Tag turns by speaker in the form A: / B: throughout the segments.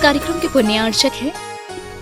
A: कार्यक्रम के पुण्यार्चक हैं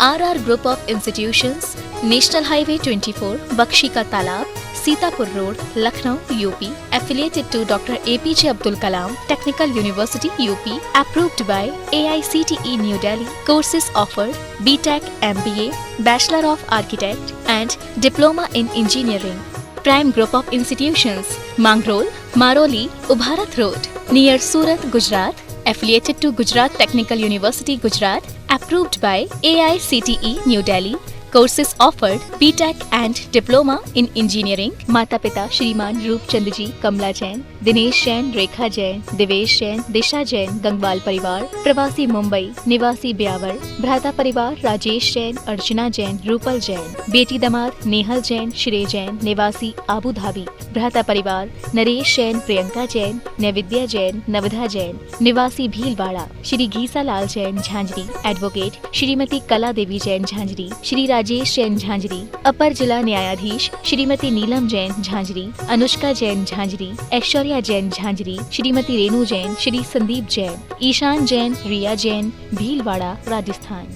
A: R group of institutions, national highway 24, Bakshi का Talab, Sitapur road, Lucknow, UP, affiliated to Dr. APJ Abdul Kalam Technical University, UP, approved by AICTE New Delhi. Courses offered: BTech, MBA, Bachelor of Architect and Diploma in Engineering. Prime Group of Institutions: Mangrol, Maroli, Ubharat Road, near Surat, Gujarat. Affiliated to Gujarat Technical University, Gujarat. Approved by AICTE New Delhi. Courses offered: BTech and Diploma in Engineering. माता पिता श्रीमान रूपचंद जी, कमला जैन, दिनेश जैन, रेखा जैन, दिवेश जैन, दिशा जैन, गंगवाल परिवार, प्रवासी मुंबई, निवासी ब्यावर, भ्राता परिवार राजेश जैन, अर्चना जैन, रूपल जैन, बेटी दामाद नेहल जैन, श्रेय जैन, निवासी आबू धाबी, भ्राता परिवार नरेश जैन, प्रियंका जैन, नैविद्या जैन, नवधा जैन, निवासी भीलवाड़ा, श्री घीसा लाल जैन झांझरी, एडवोकेट श्रीमती कला देवी जैन झांझरी, श्री राजेश जैन झांझरी, अपर जिला न्यायाधीश श्रीमती नीलम जैन झांझरी, अनुष्का जैन झांझरी, ऐश्वर्या जैन झांझरी, श्रीमती रेणु जैन, श्री संदीप जैन, ईशान जैन, रिया जैन, भीलवाड़ा, राजस्थान।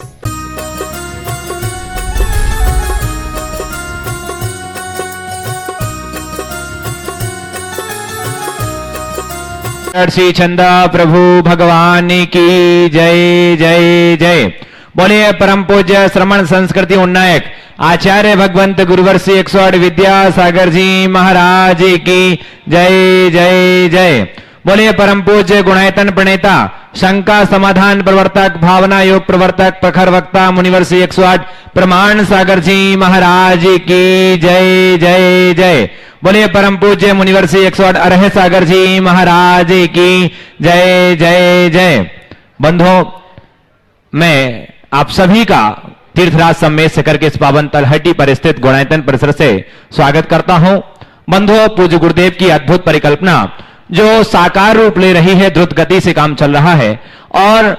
B: श्री चंदा प्रभु भगवान की जय जय जय। बोलिए परम पूज्य श्रमण संस्कृति उन्नायक आचार्य भगवंत गुरुवर्षी 108 विद्यासागर जी महाराज की जय जय जय। बोलिए परम पूज्य गुणायतन प्रणेता शंका समाधान प्रवर्तक भावना योग प्रवर्तक प्रखर वक्ता मुनिवर्षी 108 प्रमाण सागर जी महाराज की जय जय जय। बोलिए परम पूज्य मुनिवर्षी 108 अरह सागर जी महाराज की जय जय जय। बंधुओं, मैं आप सभी का तीर्थराज समेत शिखर के इस पावन तलहटी पर स्थित गुणायतन परिसर से स्वागत करता हूं। बंधुओं, पूज्य गुरुदेव की अद्भुत परिकल्पना जो साकार रूप ले रही है, द्रुत गति से काम चल रहा है और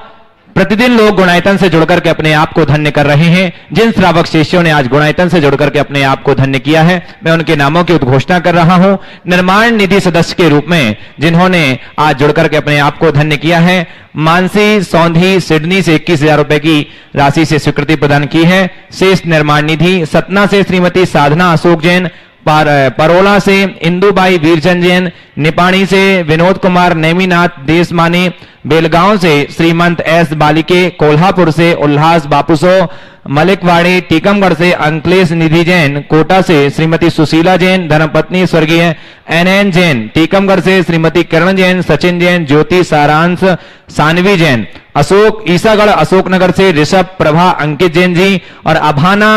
B: प्रतिदिन लोग गुणायतन से जुड़कर के अपने आप को धन्य कर रहे हैं। जिन श्रावक शिष्यों ने आज गुणायतन से जुड़कर के अपने आप को धन्य किया है, मैं उनके नामों की उद्घोषणा कर रहा हूं। निर्माण निधि सदस्य के रूप में जिन्होंने आज जुड़कर के अपने आप को धन्य किया है, मानसी सौंधी सिडनी से 21,000 रुपए की राशि से स्वीकृति प्रदान की है। शेष निर्माण निधि सतना से श्रीमती साधना अशोक जैन, परोला से इंदुबाई वीरचंद जैन, निपाणी से विनोद कुमार नेमीनाथ देशमानी, बेलगांव से श्रीमंत एस बालिके, कोल्हापुर से उल्लास बापुसो, मलिकवाड़ी टीकमगढ़ से अंकलेश निधि जैन, कोटा से श्रीमती सुशीला जैन, धर्मपत्नी स्वर्गीय एनएन जैन, टीकमगढ़ से श्रीमती किरण जैन, सचिन जैन, ज्योति सारांश सानवी जैन, अशोक ईसागढ़ अशोकनगर से ऋषभ प्रभा अंकित जैन जी और अभाना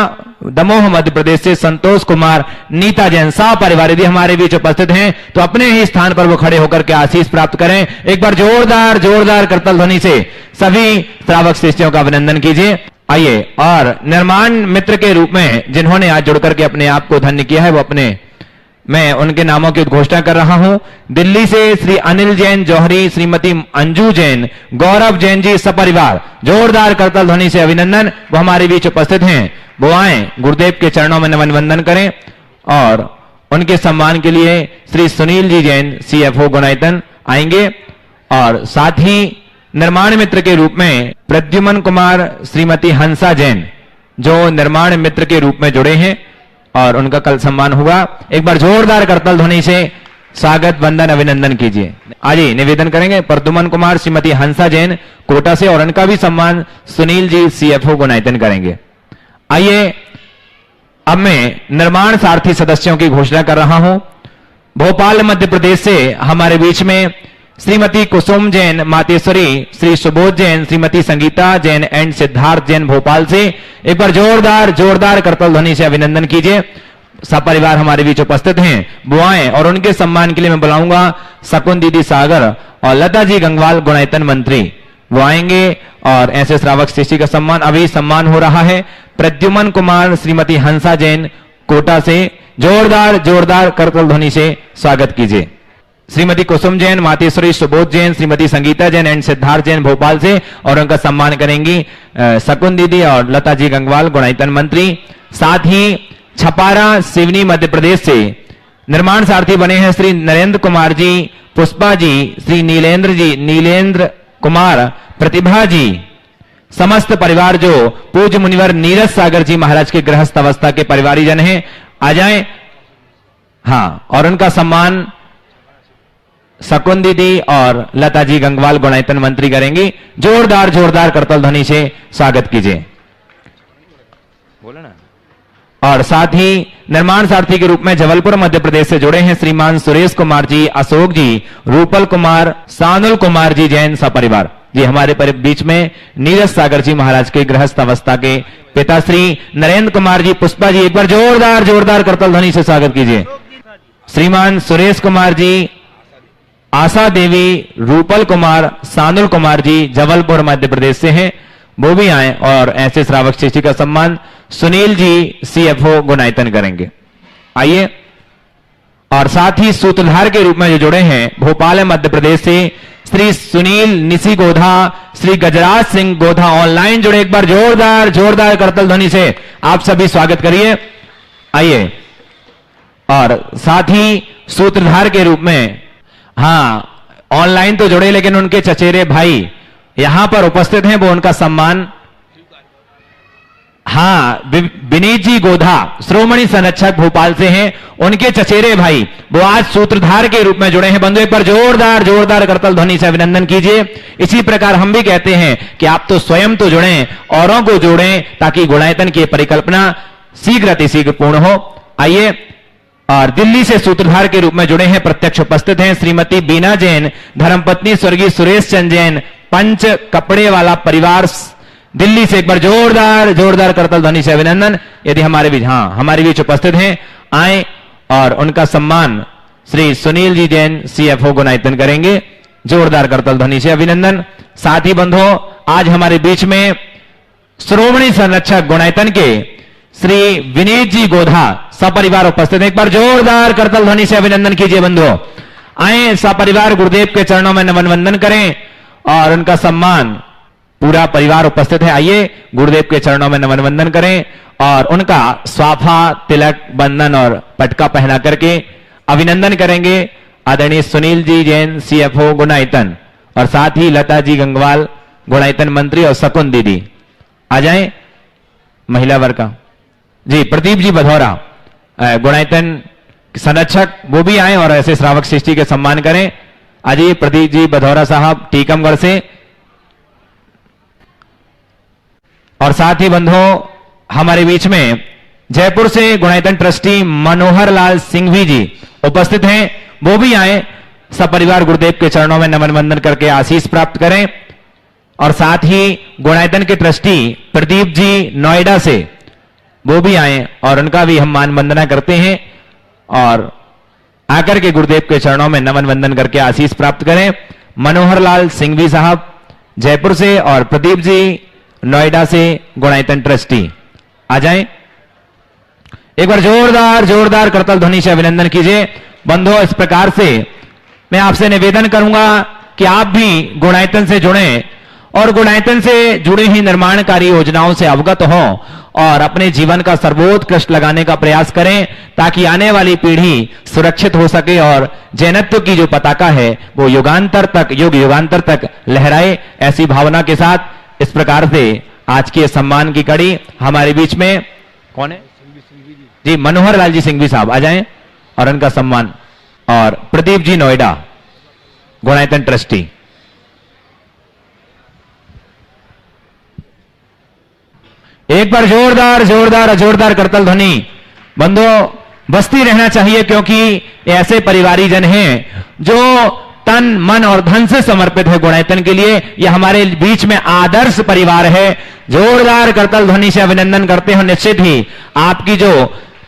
B: दमोह मध्य प्रदेश से संतोष कुमार नीता जैन सा परिवार यदि हमारे बीच उपस्थित हैं तो अपने ही स्थान पर वो खड़े होकर के आशीष प्राप्त करें। एक बार जोरदार जोरदार करतल ध्वनि से सभी श्रावक शिष्यों का अभिनंदन कीजिए। आइए, और निर्माण मित्र के रूप में जिन्होंने आज जुड़कर के अपने आप को धन्य किया है, वो मैं उनके नामों की उद्घोषणा कर रहा हूं। दिल्ली से श्री अनिल जैन जौहरी, श्रीमती अंजू जैन, गौरव जैन जी सपरिवार जोरदार करतल ध्वनि से अभिनंदन। वो हमारे बीच उपस्थित हैं, वो आए गुरुदेव के चरणों में नमन वंदन करें। और उनके सम्मान के लिए श्री सुनील जी जैन CFO गुणायतन आएंगे। और साथ ही निर्माण मित्र के रूप में प्रद्युमन कुमार, श्रीमती हंसा जैन जो निर्माण मित्र के रूप में जुड़े हैं और उनका कल सम्मान हुआ। एक बार जोरदार करतल ध्वनि से स्वागत वंदन अभिनंदन कीजिए। आज निवेदन करेंगे प्रद्युमन कुमार, श्रीमती हंसा जैन कोटा से, और उनका भी सम्मान सुनील जी CFO गुणायतन करेंगे। आइए, अब मैं निर्माण सारथी सदस्यों की घोषणा कर रहा हूं। भोपाल मध्य प्रदेश से हमारे बीच में श्रीमती कुसुम जैन मातेश्वरी, श्री सुबोध जैन, श्रीमती संगीता जैन एंड सिद्धार्थ जैन भोपाल से। एक बार जोरदार जोरदार करतल ध्वनि से अभिनंदन कीजिए। सपरिवार हमारे बीच उपस्थित हैं, बुआएं, और उनके सम्मान के लिए मैं बुलाऊंगा शकुन दीदी सागर और लता जी गंगवाल गुणायतन मंत्री। वो आएंगे और ऐसे श्रावक शिष्य का सम्मान अभी सम्मान हो रहा है। प्रद्युमन कुमार, श्रीमती हंसा जैन कोटा से जोरदार जोरदार करतल ध्वनि से स्वागत कीजिए। श्रीमती कुसुम जैन मातेश्वरी, सुबोध जैन, श्रीमती संगीता जैन एंड सिद्धार्थ जैन भोपाल से, और उनका सम्मान करेंगी शकुन दीदी और लता जी गंगवाल गुणायतन मंत्री। साथ ही छपारा सिवनी मध्य प्रदेश से निर्माण सारथी बने हैं श्री नरेंद्र कुमार जी, पुष्पा जी, श्री नीलेंद्र कुमार, प्रतिभा जी, समस्त परिवार जो पूज्य मुनिवर नीरज सागर जी महाराज के गृहस्थ अवस्था के परिवारीजन हैं, आ जाएं। हां, और उनका सम्मान शकुन दीदी और लता जी गंगवाल गुणायतन मंत्री करेंगी। जोरदार जोरदार करतल ध्वनि से स्वागत कीजिए। बोलो ना। और साथ ही निर्माण सारथी के रूप में जबलपुर मध्य प्रदेश से जुड़े हैं श्रीमान सुरेश कुमार जी, अशोक जी, रूपल कुमार, सानुल कुमार जी जैन सपरिवार जी हमारे बीच में नीरज सागर जी महाराज के गृहस्थ अवस्था के पिता श्री नरेंद्र कुमार जी, पुष्पा जी, एक बार जोरदार जोरदार करतल ध्वनि से स्वागत कीजिए। श्रीमान सुरेश कुमार जी, आशा देवी, रूपल कुमार, सानुल कुमार जी जबलपुर मध्य प्रदेश से हैं, वो भी आए और ऐसे श्रावक शिष्टि का सम्मान सुनील जी सीएफओ गुणायतन करेंगे। आइए। और साथ ही सूत्रधार के रूप में जो जुड़े हैं भोपाल मध्य प्रदेश से श्री सुनील निसी गोधा, श्री गजराज सिंह गोधा ऑनलाइन जुड़े, एक बार जोरदार जोरदार करतल ध्वनि से आप सभी स्वागत करिए। आइए। और साथ ही सूत्रधार के रूप में, हां ऑनलाइन तो जुड़े लेकिन उनके चचेरे भाई यहां पर उपस्थित हैं, वो उनका सम्मान, हां विनीत जी गोधा श्रोमणी संरक्षक भोपाल से हैं, उनके चचेरे भाई वो आज सूत्रधार के रूप में जुड़े हैं। बंधु एक बार जोरदार जोरदार करतल ध्वनि से अभिनंदन कीजिए। इसी प्रकार हम भी कहते हैं कि आप तो स्वयं तो जुड़ें, औरों को जोड़ें, ताकि गुणायतन की परिकल्पना शीघ्र अतिशीघ्र पूर्ण हो। आइए। और दिल्ली से सूत्रधार के रूप में जुड़े हैं, प्रत्यक्ष उपस्थित हैं श्रीमती बीना जैन, धर्मपत्नी स्वर्गीय सुरेश चंद जैन, पंच कपड़े वाला परिवार दिल्ली से, एक बार जोरदार जोरदार करतल ध्वनि से अभिनंदन। यदि हमारे बीच, हां हमारे बीच उपस्थित हैं, आए और उनका सम्मान श्री सुनील जी जैन सीएफओ गुणायतन करेंगे। जोरदार करतल ध्वनि से अभिनंदन। साथ ही बंधुओं, आज हमारे बीच में श्रोमणी संरक्षक गुणायतन के श्री विनीत जी गोधा सपरिवार उपस्थित हैं, एक बार जोरदार करतल ध्वनि से अभिनंदन कीजिए। बंधुओं आए, सपरिवार गुरुदेव के चरणों में नमन वंदन करें और उनका सम्मान, पूरा परिवार उपस्थित है। आइए गुरुदेव के चरणों में नमन वंदन करें और उनका स्वाफा, तिलक, बंधन और पटका पहना करके अभिनंदन करेंगे आदरणीय सुनील जी जैन सीएफओ गुणायतन, और साथ ही लता जी गंगवाल गुणायतन मंत्री और शकुन दीदी। आ जाएं महिला वर्ग का जी, प्रदीप जी बधौरा गुणायतन संरक्षक, वो भी आए और ऐसे श्रावक शिष्टि के सम्मान करें। अजय प्रदीप जी बधौरा साहब टीकमगढ़ से। और साथ ही बंधुओं, हमारे बीच में जयपुर से गुणायतन ट्रस्टी मनोहर लाल सिंघवी जी उपस्थित हैं, वो भी आए, सपरिवार गुरुदेव के चरणों में नमन वंदन करके आशीष प्राप्त करें। और साथ ही गुणायतन के ट्रस्टी प्रदीप जी नोएडा से, वो भी आए और उनका भी हम मान वंदना करते हैं और आकर के गुरुदेव के चरणों में नमन वंदन करके आशीष प्राप्त करें। मनोहर लाल सिंघवी साहब जयपुर से और प्रदीप जी नोएडा से गुणायतन ट्रस्टी। आ जाएं। एक बार जोरदार जोरदार करतल ध्वनि से अभिनंदन कीजिए। बंधुओं, इस प्रकार से मैं आपसे निवेदन करूंगा कि आप भी गुणायतन से जुड़ें और गुणायतन से जुड़ी हुई निर्माणकारी योजनाओं से अवगत हों और अपने जीवन का सर्वोत्कृष्ट लगाने का प्रयास करें, ताकि आने वाली पीढ़ी सुरक्षित हो सके और जैनत्व की जो पताका है वो युगांतर तक लहराए। ऐसी भावना के साथ इस प्रकार से आज के सम्मान की कड़ी हमारे बीच में कौन है जी, मनोहर लाल जी सिंघवी साहब आ जाएं और उनका सम्मान, और प्रदीप जी नोएडा गुणायतन ट्रस्टी। एक बार जोरदार जोरदार जोरदार करतल ध्वनि। बंधुओं, बसती रहना चाहिए, क्योंकि ऐसे परिवारीजन हैं जो तन मन और धन से समर्पित है गुणायतन के लिए। यह हमारे बीच में आदर्श परिवार है। जोरदार करतल ध्वनि से अभिनंदन करते हो। निश्चित ही आपकी जो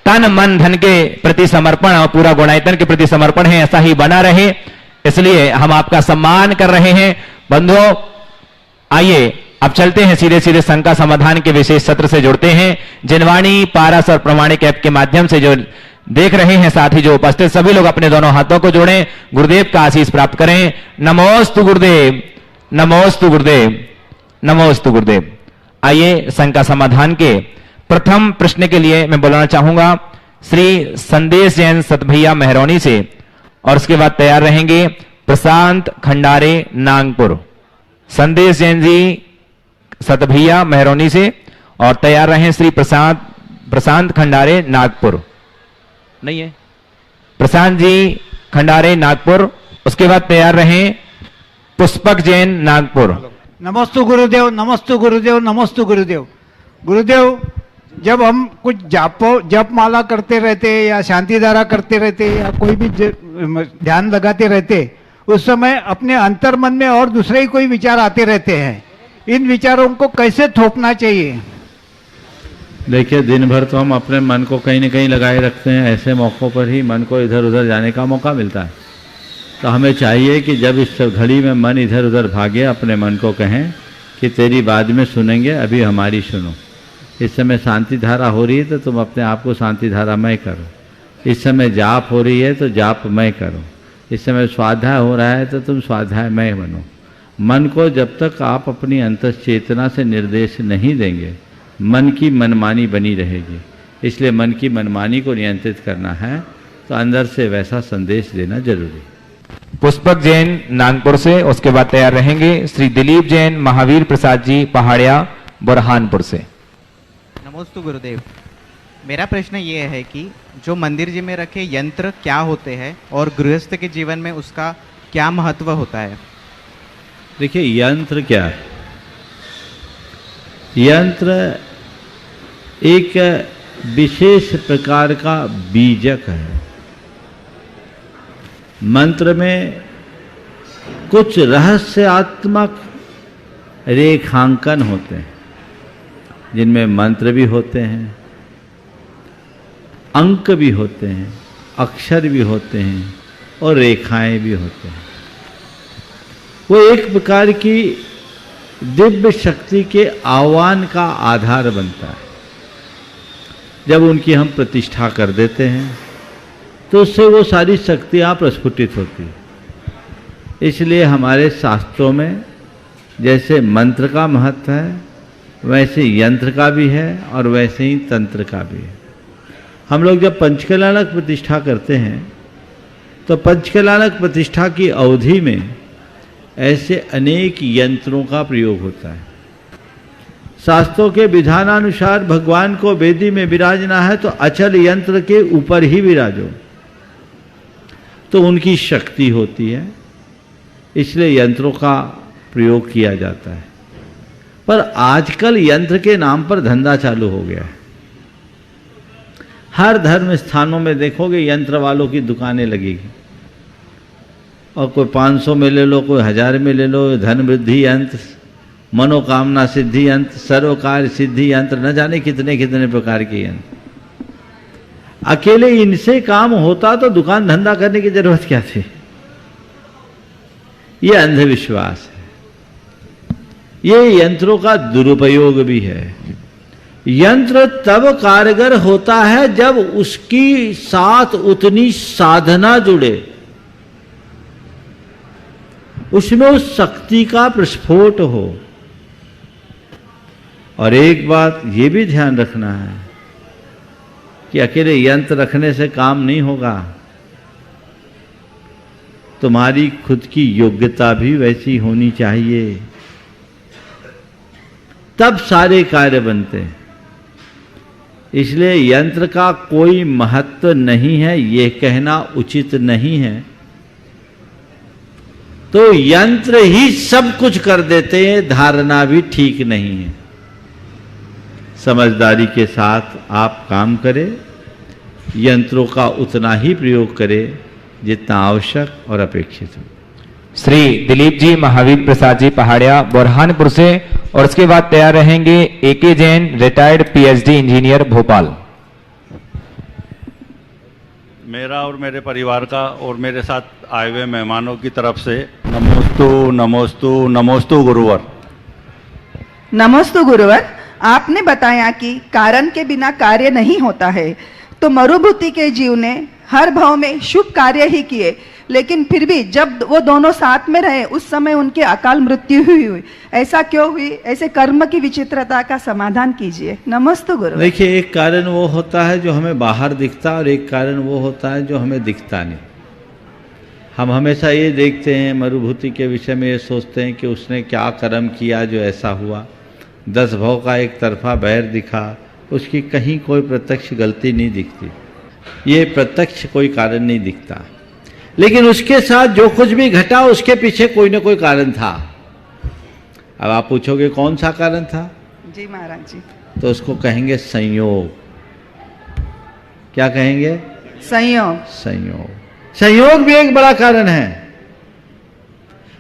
B: तन मन धन के प्रति समर्पण और पूरा गुणायतन के प्रति समर्पण है, ऐसा ही बना रहे, इसलिए हम आपका सम्मान कर रहे हैं। बंधुओं आइए अब चलते हैं सीधे सीधे शंका समाधान के विशेष सत्र से जुड़ते हैं। जिनवाणी, पारस और प्रमाणिक ऐप के माध्यम से जो देख रहे हैं, साथ ही जो उपस्थित सभी लोग अपने दोनों हाथों को जोड़ें, गुरुदेव का आशीष प्राप्त करें। नमोस्तु गुरुदेव, नमोस्तु गुरुदेव, नमोस्तु गुरुदेव। आइए शंका समाधान के प्रथम प्रश्न के लिए मैं बोलना चाहूंगा श्री संदेश जैन सतभैया मेहरौनी से, और उसके बाद तैयार रहेंगे प्रशांत खंडारे नागपुर। संदेश जैन जी सतभैया मेहरौनी से, और तैयार रहे श्री प्रशांत खंडारे नागपुर। नहीं है प्रशांत जी खंडारे नागपुर। उसके बाद तैयार रहे पुष्पक जैन नागपुर।
C: नमस्तु गुरुदेव, नमस्तु गुरुदेव, नमस्तु गुरुदेव। गुरुदेव, जब हम कुछ जप माला करते रहते या शांति धारा करते रहते या कोई भी ध्यान लगाते रहते, उस समय अपने अंतर मन में और दूसरे ही कोई विचार आते रहते हैं। इन विचारों को कैसे थोपना चाहिए?
D: देखिए, दिन भर तो हम अपने मन को कहीं न कहीं लगाए रखते हैं। ऐसे मौक़ों पर ही मन को इधर उधर जाने का मौका मिलता है। तो हमें चाहिए कि जब इस घड़ी में मन इधर उधर भागे, अपने मन को कहें कि तेरी बाद में सुनेंगे, अभी हमारी सुनो। इस समय शांति धारा हो रही है तो तुम अपने आप को शांति धारामय करो। इस समय जाप हो रही है तो जापमय करो। इस समय स्वाध्याय हो रहा है तो तुम स्वाध्यायमय बनो। मन को जब तक आप अपनी अंतश्चेतना से निर्देश नहीं देंगे, मन की मनमानी बनी रहेगी। इसलिए मन की मनमानी को नियंत्रित करना है तो अंदर से वैसा संदेश देना जरूरी है।
B: पुष्पक जैन नागपुर से। उसके बाद तैयार रहेंगे श्री दिलीप जैन महावीर प्रसाद जी पहाड़िया बुरहानपुर से।
E: नमोस्तु गुरुदेव। मेरा प्रश्न ये है कि जो मंदिर जी में रखे यंत्र क्या होते हैं और गृहस्थ के जीवन में उसका क्या महत्व होता है?
D: देखिए, यंत्र क्या है? यंत्र एक विशेष प्रकार का बीजक है। मंत्र में कुछ रहस्यात्मक रेखांकन होते हैं, जिनमें मंत्र भी होते हैं, अंक भी होते हैं, अक्षर भी होते हैं और रेखाएं भी होते हैं। वो एक प्रकार की दिव्य शक्ति के आह्वान का आधार बनता है। जब उनकी हम प्रतिष्ठा कर देते हैं तो उससे वो सारी शक्तियाँ प्रस्फुटित होती हैं। इसलिए हमारे शास्त्रों में जैसे मंत्र का महत्व है, वैसे यंत्र का भी है और वैसे ही तंत्र का भी है। हम लोग जब पंचकलानक प्रतिष्ठा करते हैं तो पंचकलानक प्रतिष्ठा की अवधि में ऐसे अनेक यंत्रों का प्रयोग होता है। शास्त्रों के विधानानुसार भगवान को वेदी में विराजना है तो अचल यंत्र के ऊपर ही विराजो, तो उनकी शक्ति होती है। इसलिए यंत्रों का प्रयोग किया जाता है। पर आजकल यंत्र के नाम पर धंधा चालू हो गया है। हर धर्म स्थानों में देखोगे यंत्र वालों की दुकानें लगेगी, और कोई 500 में ले लो, कोई 1000 में ले लो। धन वृद्धि यंत्र, मनोकामना सिद्धि यंत्र, सर्वकार्य सिद्धि यंत्र, न जाने कितने कितने प्रकार के यंत्र। अकेले इनसे काम होता तो दुकान धंधा करने की जरूरत क्या थी? ये अंधविश्वास है। ये यंत्रों का दुरुपयोग भी है। यंत्र तब कारगर होता है जब उसकी साथ उतनी साधना जुड़े, उसमें उस शक्ति का प्रस्फोट हो। और एक बात ये भी ध्यान रखना है कि अकेले यंत्र रखने से काम नहीं होगा। तुम्हारी खुद की योग्यता भी वैसी होनी चाहिए, तब सारे कार्य बनते हैं। इसलिए यंत्र का कोई महत्व नहीं है, ये कहना उचित नहीं है। तो यंत्र ही सब कुछ कर देते हैं, धारणा भी ठीक नहीं है। समझदारी के साथ आप काम करें, यंत्रों का उतना ही प्रयोग करें जितना आवश्यक और अपेक्षित हो।
B: श्री दिलीप जी महावीर प्रसाद जी पहाड़िया बुरहानपुर से। और उसके बाद तैयार रहेंगे AK Jain retired PhD engineer Bhopal.
F: मेरा और मेरे परिवार का और मेरे साथ आए हुए मेहमानों की तरफ से नमोस्तु नमोस्तु नमोस्तु गुरुवर।
G: नमोस्तु गुरुवर। आपने बताया कि कारण के बिना कार्य नहीं होता है, तो मरुभूति के जीव ने हर भाव में शुभ कार्य ही किए, लेकिन फिर भी जब वो दोनों साथ में रहे उस समय उनकी अकाल मृत्यु हुई। ऐसा क्यों हुई? ऐसे कर्म की विचित्रता का समाधान कीजिए। नमस्ते गुरु।
D: देखिए, एक कारण वो होता है जो हमें बाहर दिखता और एक कारण वो होता है जो हमें दिखता नहीं। हम हमेशा ये देखते हैं, मरुभूति के विषय में ये सोचते हैं कि उसने क्या कर्म किया जो ऐसा हुआ। 10 भाव का एक तरफा बैर दिखा, उसकी कहीं कोई प्रत्यक्ष गलती नहीं दिखती, ये प्रत्यक्ष कोई कारण नहीं दिखता। लेकिन उसके साथ जो कुछ भी घटा उसके पीछे कोई ना कोई कारण था। अब आप पूछोगे कौन सा कारण था?
G: जी महाराज जी।
D: तो उसको कहेंगे संयोग। क्या कहेंगे?
G: संयोग।
D: संयोग। संयोग भी एक बड़ा कारण है।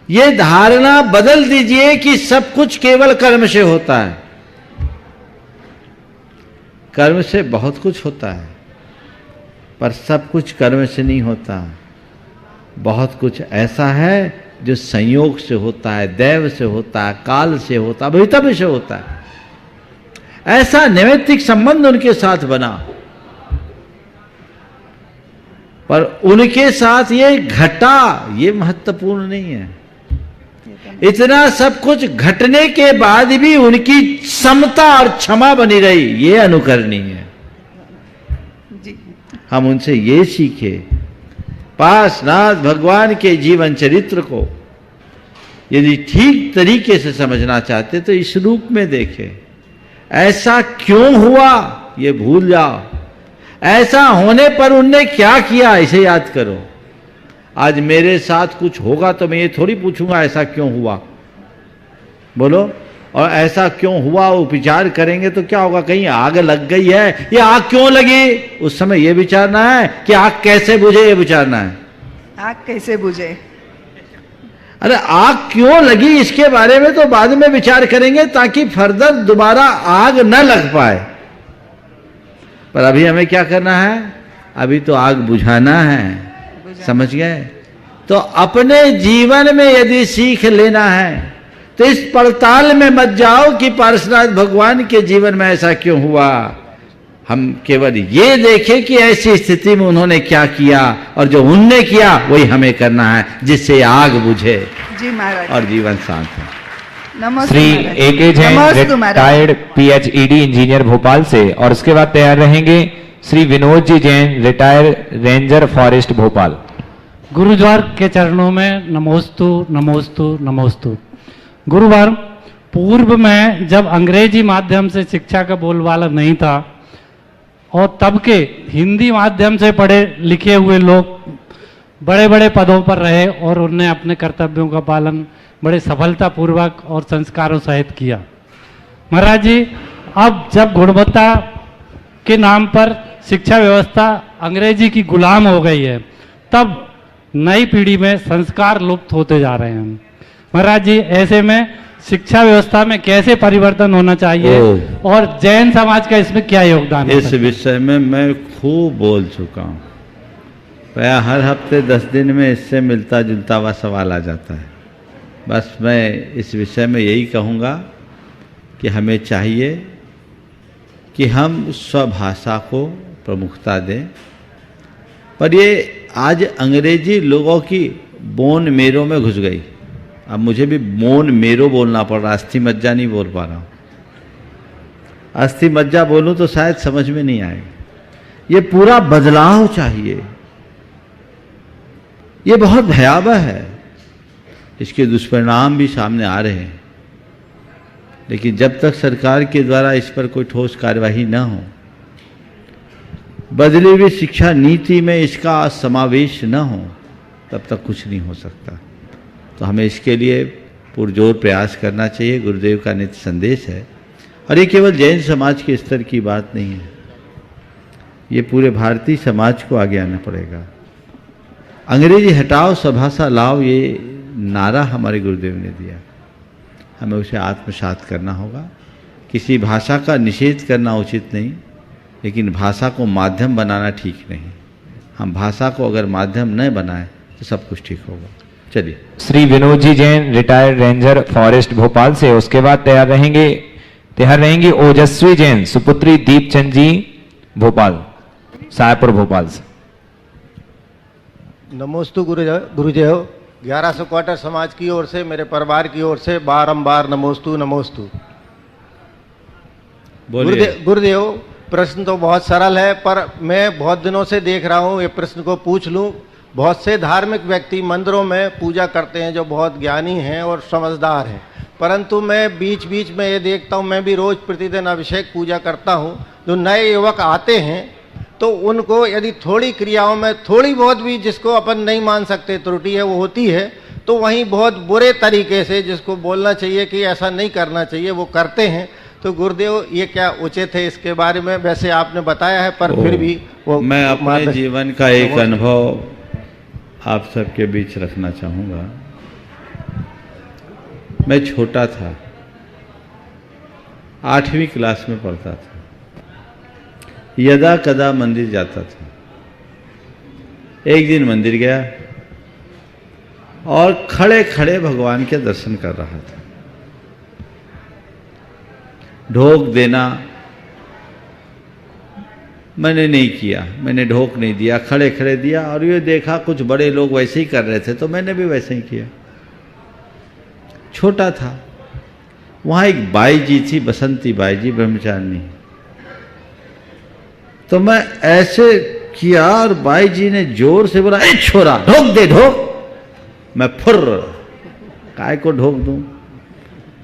D: ये धारणा बदल दीजिए कि सब कुछ केवल कर्म से होता है। कर्म से बहुत कुछ होता है, पर सब कुछ कर्म से नहीं होता। बहुत कुछ ऐसा है जो संयोग से होता है, दैव से होता है, काल से होता है, भवितव्य से होता है। ऐसा नैमित्तिक संबंध उनके साथ बना, पर उनके साथ ये घटा, ये महत्वपूर्ण नहीं है। इतना सब कुछ घटने के बाद भी उनकी समता और क्षमा बनी रही, ये अनुकरणीय है।
G: जी।
D: हम उनसे ये सीखे। पासनाथ भगवान के जीवन चरित्र को यदि ठीक तरीके से समझना चाहते तो इस रूप में देखें। ऐसा क्यों हुआ ये भूल जाओ, ऐसा होने पर उनने क्या किया इसे याद करो। आज मेरे साथ कुछ होगा तो मैं ये थोड़ी पूछूंगा ऐसा क्यों हुआ, बोलो। और ऐसा क्यों हुआ वो विचार करेंगे तो क्या होगा? कहीं आग लग गई है, ये आग क्यों लगी, उस समय ये विचारना है कि आग कैसे बुझे, ये विचारना है।
G: आग कैसे बुझे?
D: अरे आग क्यों लगी इसके बारे में तो बाद में विचार करेंगे, ताकि फर्दर दोबारा आग न लग पाए। पर अभी हमें क्या करना है? अभी तो आग बुझाना है। समझ गए? तो अपने जीवन में यदि सीख लेना है तो इस पड़ताल में मत जाओ कि पार्श्वनाथ भगवान के जीवन में ऐसा क्यों हुआ। हम केवल ये देखें कि ऐसी स्थिति में उन्होंने क्या किया, और जो उनने किया वही हमें करना है, जिससे आग बुझे
G: जी महाराज
D: और जीवन शांत हो।
G: नमस्ते
B: श्री
G: महाराज।
B: ए.के. जैन
G: नमस्ते महाराज।
B: रिटायर्ड पीएचईडी इंजीनियर भोपाल से, और उसके बाद तैयार रहेंगे Shri Vinod ji Jain retired ranger forest Bhopal.
H: गुरुद्वार के चरणों में नमोस्तु नमोस्तु नमोस्तु। गुरुवार पूर्व में जब अंग्रेजी माध्यम से शिक्षा का बोलबाला नहीं था और तब के हिंदी माध्यम से पढ़े लिखे हुए लोग बड़े बड़े पदों पर रहे और उन्होंने अपने कर्तव्यों का पालन बड़े सफलतापूर्वक और संस्कारों सहित किया। महाराज जी, अब जब गुणवत्ता के नाम पर शिक्षा व्यवस्था अंग्रेजी की गुलाम हो गई है, तब नई पीढ़ी में संस्कार लुप्त होते जा रहे हैं। महाराज जी, ऐसे में शिक्षा व्यवस्था में कैसे परिवर्तन होना चाहिए और जैन समाज का इसमें क्या योगदान है?
D: इस विषय में मैं खूब बोल चुका हूँ। प्राय हर हफ्ते 10 दिन में इससे मिलता जुलता हुआ सवाल आ जाता है। बस मैं इस विषय में यही कहूँगा कि हमें चाहिए कि हम स्वभाषा को प्रमुखता दें। पर ये आज अंग्रेजी लोगों की बोन मेरो में घुस गई। अब मुझे भी बोन मेरो बोलना पड़ रहा, अस्थि मज्जा नहीं बोल पा रहा हूँ। अस्थि मज्जा बोलूँ तो शायद समझ में नहीं आएगा। ये पूरा बदलाव चाहिए। ये बहुत भयावह है, इसके दुष्परिणाम भी सामने आ रहे हैं। लेकिन जब तक सरकार के द्वारा इस पर कोई ठोस कार्यवाही न हो, बदली हुई शिक्षा नीति में इसका समावेश न हो, तब तक कुछ नहीं हो सकता। तो हमें इसके लिए पुरजोर प्रयास करना चाहिए। गुरुदेव का नित्य संदेश है, और ये केवल जैन समाज के स्तर की बात नहीं है, ये पूरे भारतीय समाज को आगे आना पड़ेगा। अंग्रेजी हटाओ स्वभाषा लाओ, ये नारा हमारे गुरुदेव ने दिया। हमें उसे आत्मसात करना होगा। किसी भाषा का निषेध करना उचित नहीं, लेकिन भाषा को माध्यम बनाना ठीक नहीं। हम भाषा को अगर माध्यम न बनाएं तो सब कुछ ठीक होगा। चलिए।
B: Shri Vinod ji Jain retired ranger forest Bhopal से, उसके बाद तैयार रहेंगी ओजस्वी जैन सुपुत्री दीपचंद जी भोपाल, सायपुर भोपाल से।
I: नमोस्तु गुरुदेव। 1100 क्वार्टर समाज की ओर से, मेरे परिवार की ओर से बारंबार नमोस्तु नमोस्तु। गुरुदेव, प्रश्न तो बहुत सरल है, पर मैं बहुत दिनों से देख रहा हूँ, ये प्रश्न को पूछ लूँ। बहुत से धार्मिक व्यक्ति मंदिरों में पूजा करते हैं जो बहुत ज्ञानी हैं और समझदार हैं, परंतु मैं बीच बीच में ये देखता हूँ, मैं भी रोज प्रतिदिन अभिषेक पूजा करता हूँ, जो नए युवक आते हैं तो उनको यदि थोड़ी क्रियाओं में थोड़ी बहुत भी जिसको अपन नहीं मान सकते त्रुटि है वो होती है, तो वहीं बहुत बुरे तरीके से जिसको बोलना चाहिए कि ऐसा नहीं करना चाहिए वो करते हैं। तो गुरुदेव ये क्या उचित है इसके बारे में? वैसे आपने बताया है पर फिर भी वो
D: मैं अपने जीवन का एक अनुभव आप सबके बीच रखना चाहूँगा। मैं छोटा था, 8वीं क्लास में पढ़ता था, यदा कदा मंदिर जाता था। एक दिन मंदिर गया और खड़े खड़े भगवान के दर्शन कर रहा था। ढोक देना मैंने नहीं किया, मैंने ढोक नहीं दिया, खड़े खड़े दिया। और ये देखा कुछ बड़े लोग वैसे ही कर रहे थे तो मैंने भी वैसे ही किया। छोटा था। वहाँ एक बाई जी थी, बसंती बाई जी, ब्रह्मचारिणी। तो मैं ऐसे किया और बाई जी ने जोर से बोला, ए छोरा ढोक दे ढोक। मैं फुर्र, काय को ढोक दूं?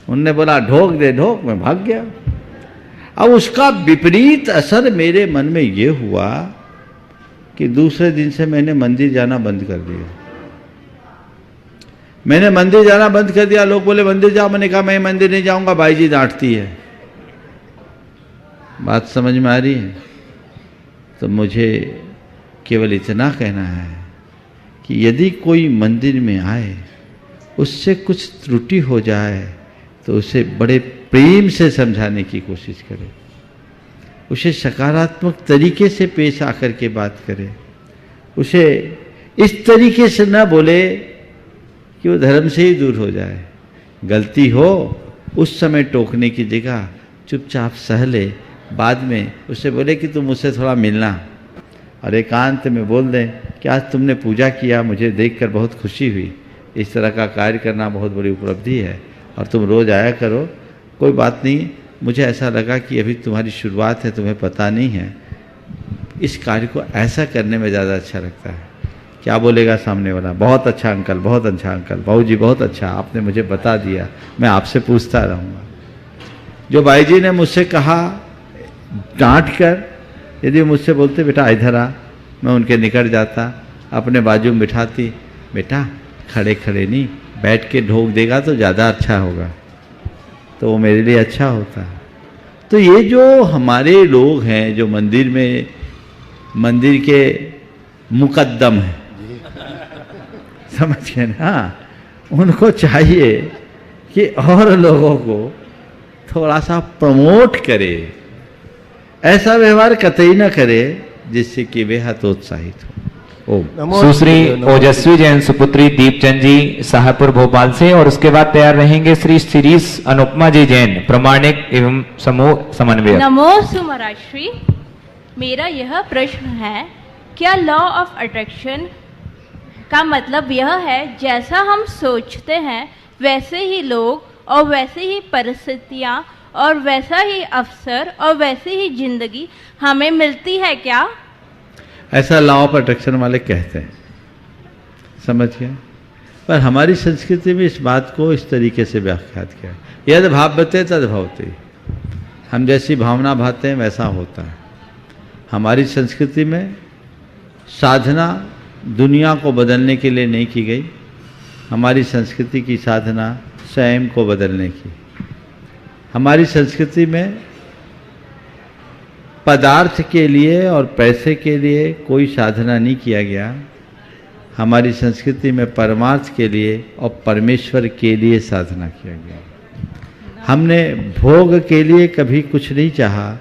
D: उनने बोला ढोक दे ढोक, मैं भाग गया। अब उसका विपरीत असर मेरे मन में ये हुआ कि दूसरे दिन से मैंने मंदिर जाना बंद कर दिया। मैंने मंदिर जाना बंद कर दिया। लोग बोले मंदिर जाओ, मैंने कहा मैं मंदिर नहीं जाऊंगा, बाई जी डांटती है। बात समझ में आ रही है? तो मुझे केवल इतना कहना है कि यदि कोई मंदिर में आए, उससे कुछ त्रुटि हो जाए तो उसे बड़े प्रेम से समझाने की कोशिश करें, उसे सकारात्मक तरीके से पेश आकर के बात करें, उसे इस तरीके से न बोले कि वो धर्म से ही दूर हो जाए। गलती हो उस समय टोकने की जगह चुपचाप सह ले, बाद में उससे बोले कि तुम मुझसे थोड़ा मिलना, और एकांत में बोल दें कि आज तुमने पूजा किया, मुझे देखकर बहुत खुशी हुई। इस तरह का कार्य करना बहुत बड़ी उपलब्धि है और तुम रोज़ आया करो। कोई बात नहीं, मुझे ऐसा लगा कि अभी तुम्हारी शुरुआत है, तुम्हें पता नहीं है। इस कार्य को ऐसा करने में ज़्यादा अच्छा लगता है। क्या बोलेगा सामने वाला? बहुत अच्छा अंकल, बहुत अच्छा अंकल, बहू जी बहुत अच्छा, आपने मुझे बता दिया, मैं आपसे पूछता रहूँगा। जो बाई जी ने मुझसे कहा डांट कर, यदि मुझसे बोलते बेटा इधर आ, मैं उनके निकट जाता, अपने बाजू में बिठाती, बेटा खड़े खड़े नहीं, बैठ के ढोक देगा तो ज़्यादा अच्छा होगा, तो वो मेरे लिए अच्छा होता। तो ये जो हमारे लोग हैं जो मंदिर में, मंदिर के मुकद्दम हैं, समझ गए ना, उनको चाहिए कि और लोगों को थोड़ा सा प्रमोट करे, ऐसा व्यवहार कतई न करे जिससे कि वे हतोत्साहित हो। ओम।
B: सुश्री ओजस्वी जैन सुपुत्री दीपचंद जी शाहपुर भोपाल से, और उसके बाद तैयार रहेंगे श्री शिरीष अनुपमा जी जैन, प्रमाणिक एवं समूह समन्वय।
J: नमो सुमराश्री। मेरा यह प्रश्न है, क्या लॉ ऑफ अट्रैक्शन का मतलब यह है जैसा हम सोचते हैं वैसे ही लोग और वैसे ही परिस्थितियाँ और वैसा ही अवसर और वैसी ही जिंदगी हमें मिलती है क्या?
D: ऐसा लॉ ऑफ अट्रैक्शन वाले कहते हैं, समझ गए? पर हमारी संस्कृति में इस बात को इस तरीके से व्याख्यात किया, यद भावते तद भवति। हम जैसी भावना भाते हैं वैसा होता है। हमारी संस्कृति में साधना दुनिया को बदलने के लिए नहीं की गई, हमारी संस्कृति की साधना स्वयं को बदलने की। हमारी संस्कृति में पदार्थ के लिए और पैसे के लिए कोई साधना नहीं किया गया। हमारी संस्कृति में परमार्थ के लिए और परमेश्वर के लिए साधना किया गया। हमने भोग के लिए कभी कुछ नहीं चाहा,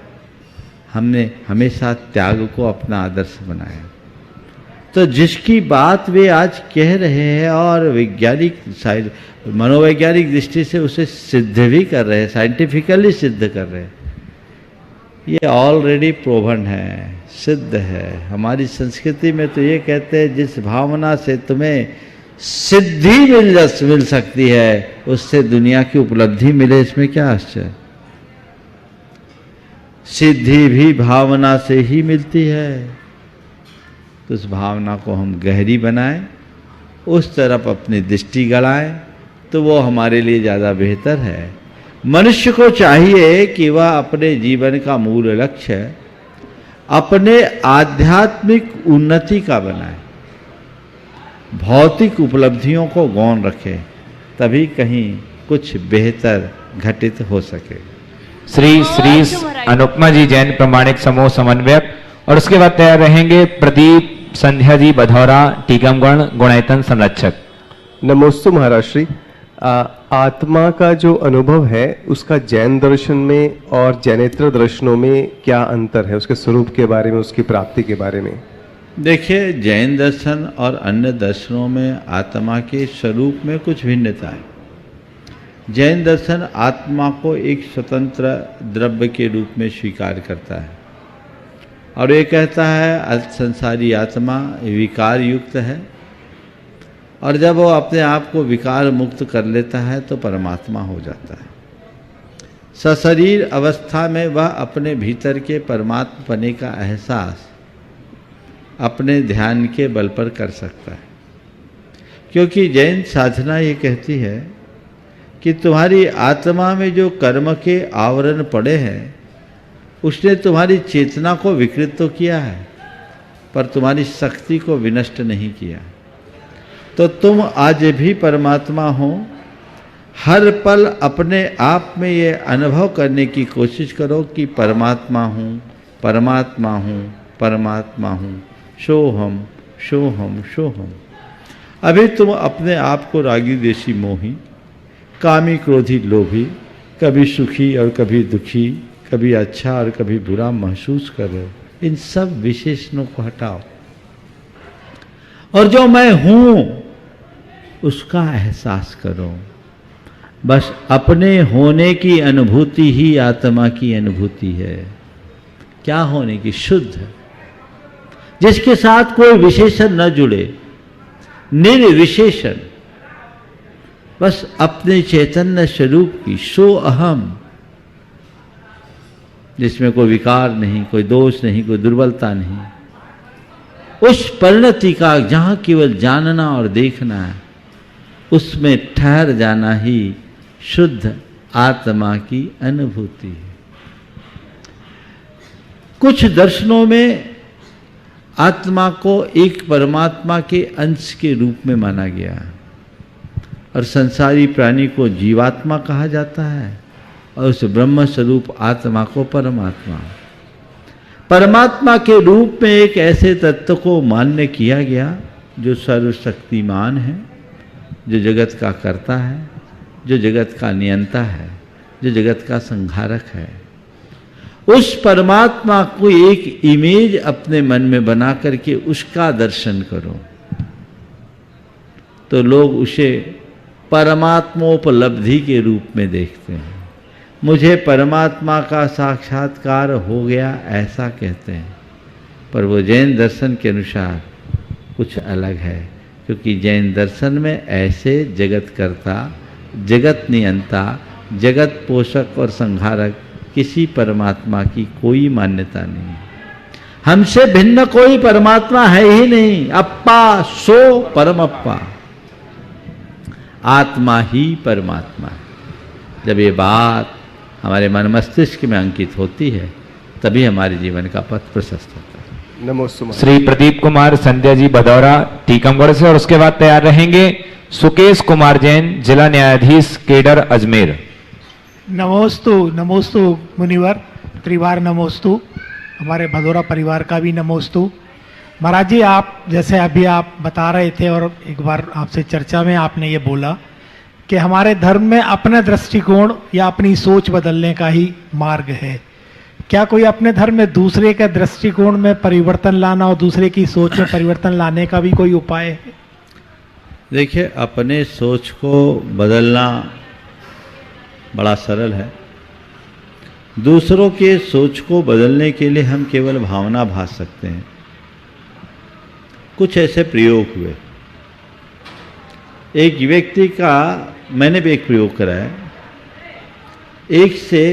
D: हमने हमेशा त्याग को अपना आदर्श बनाया। तो जिसकी बात वे आज कह रहे हैं और वैज्ञानिक मनोवैज्ञानिक दृष्टि से उसे सिद्ध भी कर रहे हैं, साइंटिफिकली सिद्ध कर रहे हैं, ये ऑलरेडी प्रूवन है, सिद्ध है। हमारी संस्कृति में तो ये कहते हैं जिस भावना से तुम्हें सिद्धि मिल सकती है उससे दुनिया की उपलब्धि मिले, इसमें क्या आश्चर्य। सिद्धि भी भावना से ही मिलती है। तो उस भावना को हम गहरी बनाएं, उस तरफ अपनी दृष्टि गड़ाएं तो वो हमारे लिए ज़्यादा बेहतर है। मनुष्य को चाहिए कि वह अपने जीवन का मूल लक्ष्य अपने आध्यात्मिक उन्नति का बनाए, भौतिक उपलब्धियों को गौण रखे, तभी कहीं कुछ बेहतर घटित हो सके।
B: श्री अनुपमा जी जैन प्रमाणिक समूह समन्वयक, और उसके बाद तैयार रहेंगे प्रदीप संध्या जी बधौरा टीकमगढ़ गुणायतन संरक्षक।
K: नमोस्तु महाराज श्री। आत्मा का जो अनुभव है उसका जैन दर्शन में और जैनेतर दर्शनों में क्या अंतर है, उसके स्वरूप के बारे में, उसकी प्राप्ति के बारे में?
D: देखिए, जैन दर्शन और अन्य दर्शनों में आत्मा के स्वरूप में कुछ भिन्नता है। जैन दर्शन आत्मा को एक स्वतंत्र द्रव्य के रूप में स्वीकार करता है और ये कहता है संसारी आत्मा विकार युक्त है, और जब वो अपने आप को विकार मुक्त कर लेता है तो परमात्मा हो जाता है। सशरीर अवस्था में वह अपने भीतर के परमात्मपने का एहसास अपने ध्यान के बल पर कर सकता है, क्योंकि जैन साधना ये कहती है कि तुम्हारी आत्मा में जो कर्म के आवरण पड़े हैं उसने तुम्हारी चेतना को विकृत तो किया है, पर तुम्हारी शक्ति को विनष्ट नहीं किया। तो तुम आज भी परमात्मा हो। हर पल अपने आप में ये अनुभव करने की कोशिश करो कि परमात्मा हूँ, परमात्मा हूँ, परमात्मा हूँ, सोहम सोहम सोहम। अभी तुम अपने आप को रागी देशी मोही, कामी क्रोधी लोभी, कभी सुखी और कभी दुखी, कभी अच्छा और कभी बुरा महसूस कर रहे हो। इन सब विशेषणों को हटाओ और जो मैं हूं उसका एहसास करो। बस अपने होने की अनुभूति ही आत्मा की अनुभूति है। क्या होने की? शुद्ध, जिसके साथ कोई विशेषण न जुड़े, निर्विशेषण, बस अपने चैतन्य स्वरूप की सो अहम, जिसमें कोई विकार नहीं, कोई दोष नहीं, कोई दुर्बलता नहीं। उस परिणति का जहां केवल जानना और देखना है, उसमें ठहर जाना ही शुद्ध आत्मा की अनुभूति है। कुछ दर्शनों में आत्मा को एक परमात्मा के अंश के रूप में माना गया है और संसारी प्राणी को जीवात्मा कहा जाता है और उस ब्रह्म स्वरूप आत्मा को परमात्मा। परमात्मा के रूप में एक ऐसे तत्व को मान्य किया गया जो सर्वशक्तिमान है, जो जगत का कर्ता है, जो जगत का नियंता है, जो जगत का संहारक है। उस परमात्मा को एक इमेज अपने मन में बना करके उसका दर्शन करो तो लोग उसे परमात्मोपलब्धि के रूप में देखते हैं। मुझे परमात्मा का साक्षात्कार हो गया ऐसा कहते हैं, पर वो जैन दर्शन के अनुसार कुछ अलग है, क्योंकि जैन दर्शन में ऐसे जगत कर्ता, जगत नियंता, जगत पोषक और संहारक किसी परमात्मा की कोई मान्यता नहीं। हमसे भिन्न कोई परमात्मा है ही नहीं। अप्पा सो परमप्पा, आत्मा ही परमात्मा है। जब ये बात हमारे मन मस्तिष्क में अंकित होती है तभी हमारे जीवन का पथ प्रशस्त होता है।
K: नमोस्तु।
B: श्री प्रदीप कुमार संध्या जी बधौरा टीकमगढ़ से, और उसके बाद तैयार रहेंगे सुकेश कुमार जैन जिला न्यायाधीश केडर अजमेर।
L: नमोस्तु नमोस्तु मुनिवर, त्रिवार नमोस्तु। हमारे भदौरा परिवार का भी नमोस्तु। महाराज जी, आप जैसे अभी आप बता रहे थे और एक बार आपसे चर्चा में आपने ये बोला कि हमारे धर्म में अपना दृष्टिकोण या अपनी सोच बदलने का ही मार्ग है। क्या कोई अपने धर्म में दूसरे के दृष्टिकोण में परिवर्तन लाना और दूसरे की सोच में परिवर्तन लाने का भी कोई उपाय है?
D: देखिए, अपने सोच को बदलना बड़ा सरल है। दूसरों के सोच को बदलने के लिए हम केवल भावना भास सकते हैं। कुछ ऐसे प्रयोग हुए। एक व्यक्ति का मैंने भी एक प्रयोग करा है। एक से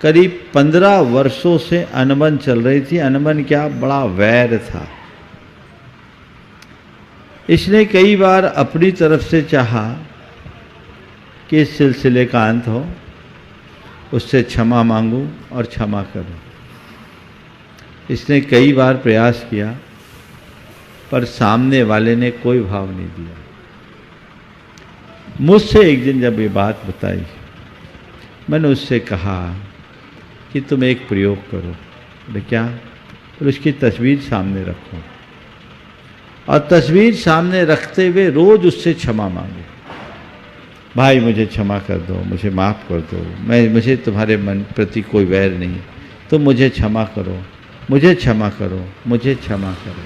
D: करीब 15 वर्षों से अनबन चल रही थी। अनबन क्या, बड़ा वैर था। इसने कई बार अपनी तरफ से चाहा कि इस सिलसिले का अंत हो, उससे क्षमा मांगूं और क्षमा करूं। इसने कई बार प्रयास किया पर सामने वाले ने कोई भाव नहीं दिया। मुझसे एक दिन जब ये बात बताई, मैंने उससे कहा कि तुम एक प्रयोग करो। बोले क्या? और उसकी तस्वीर सामने रखो और तस्वीर सामने रखते हुए रोज उससे क्षमा मांगो। भाई मुझे क्षमा कर दो, मुझे माफ़ कर दो, मुझे तुम्हारे मन प्रति कोई वैर नहीं, तुम मुझे क्षमा करो, मुझे क्षमा करो, मुझे क्षमा करो।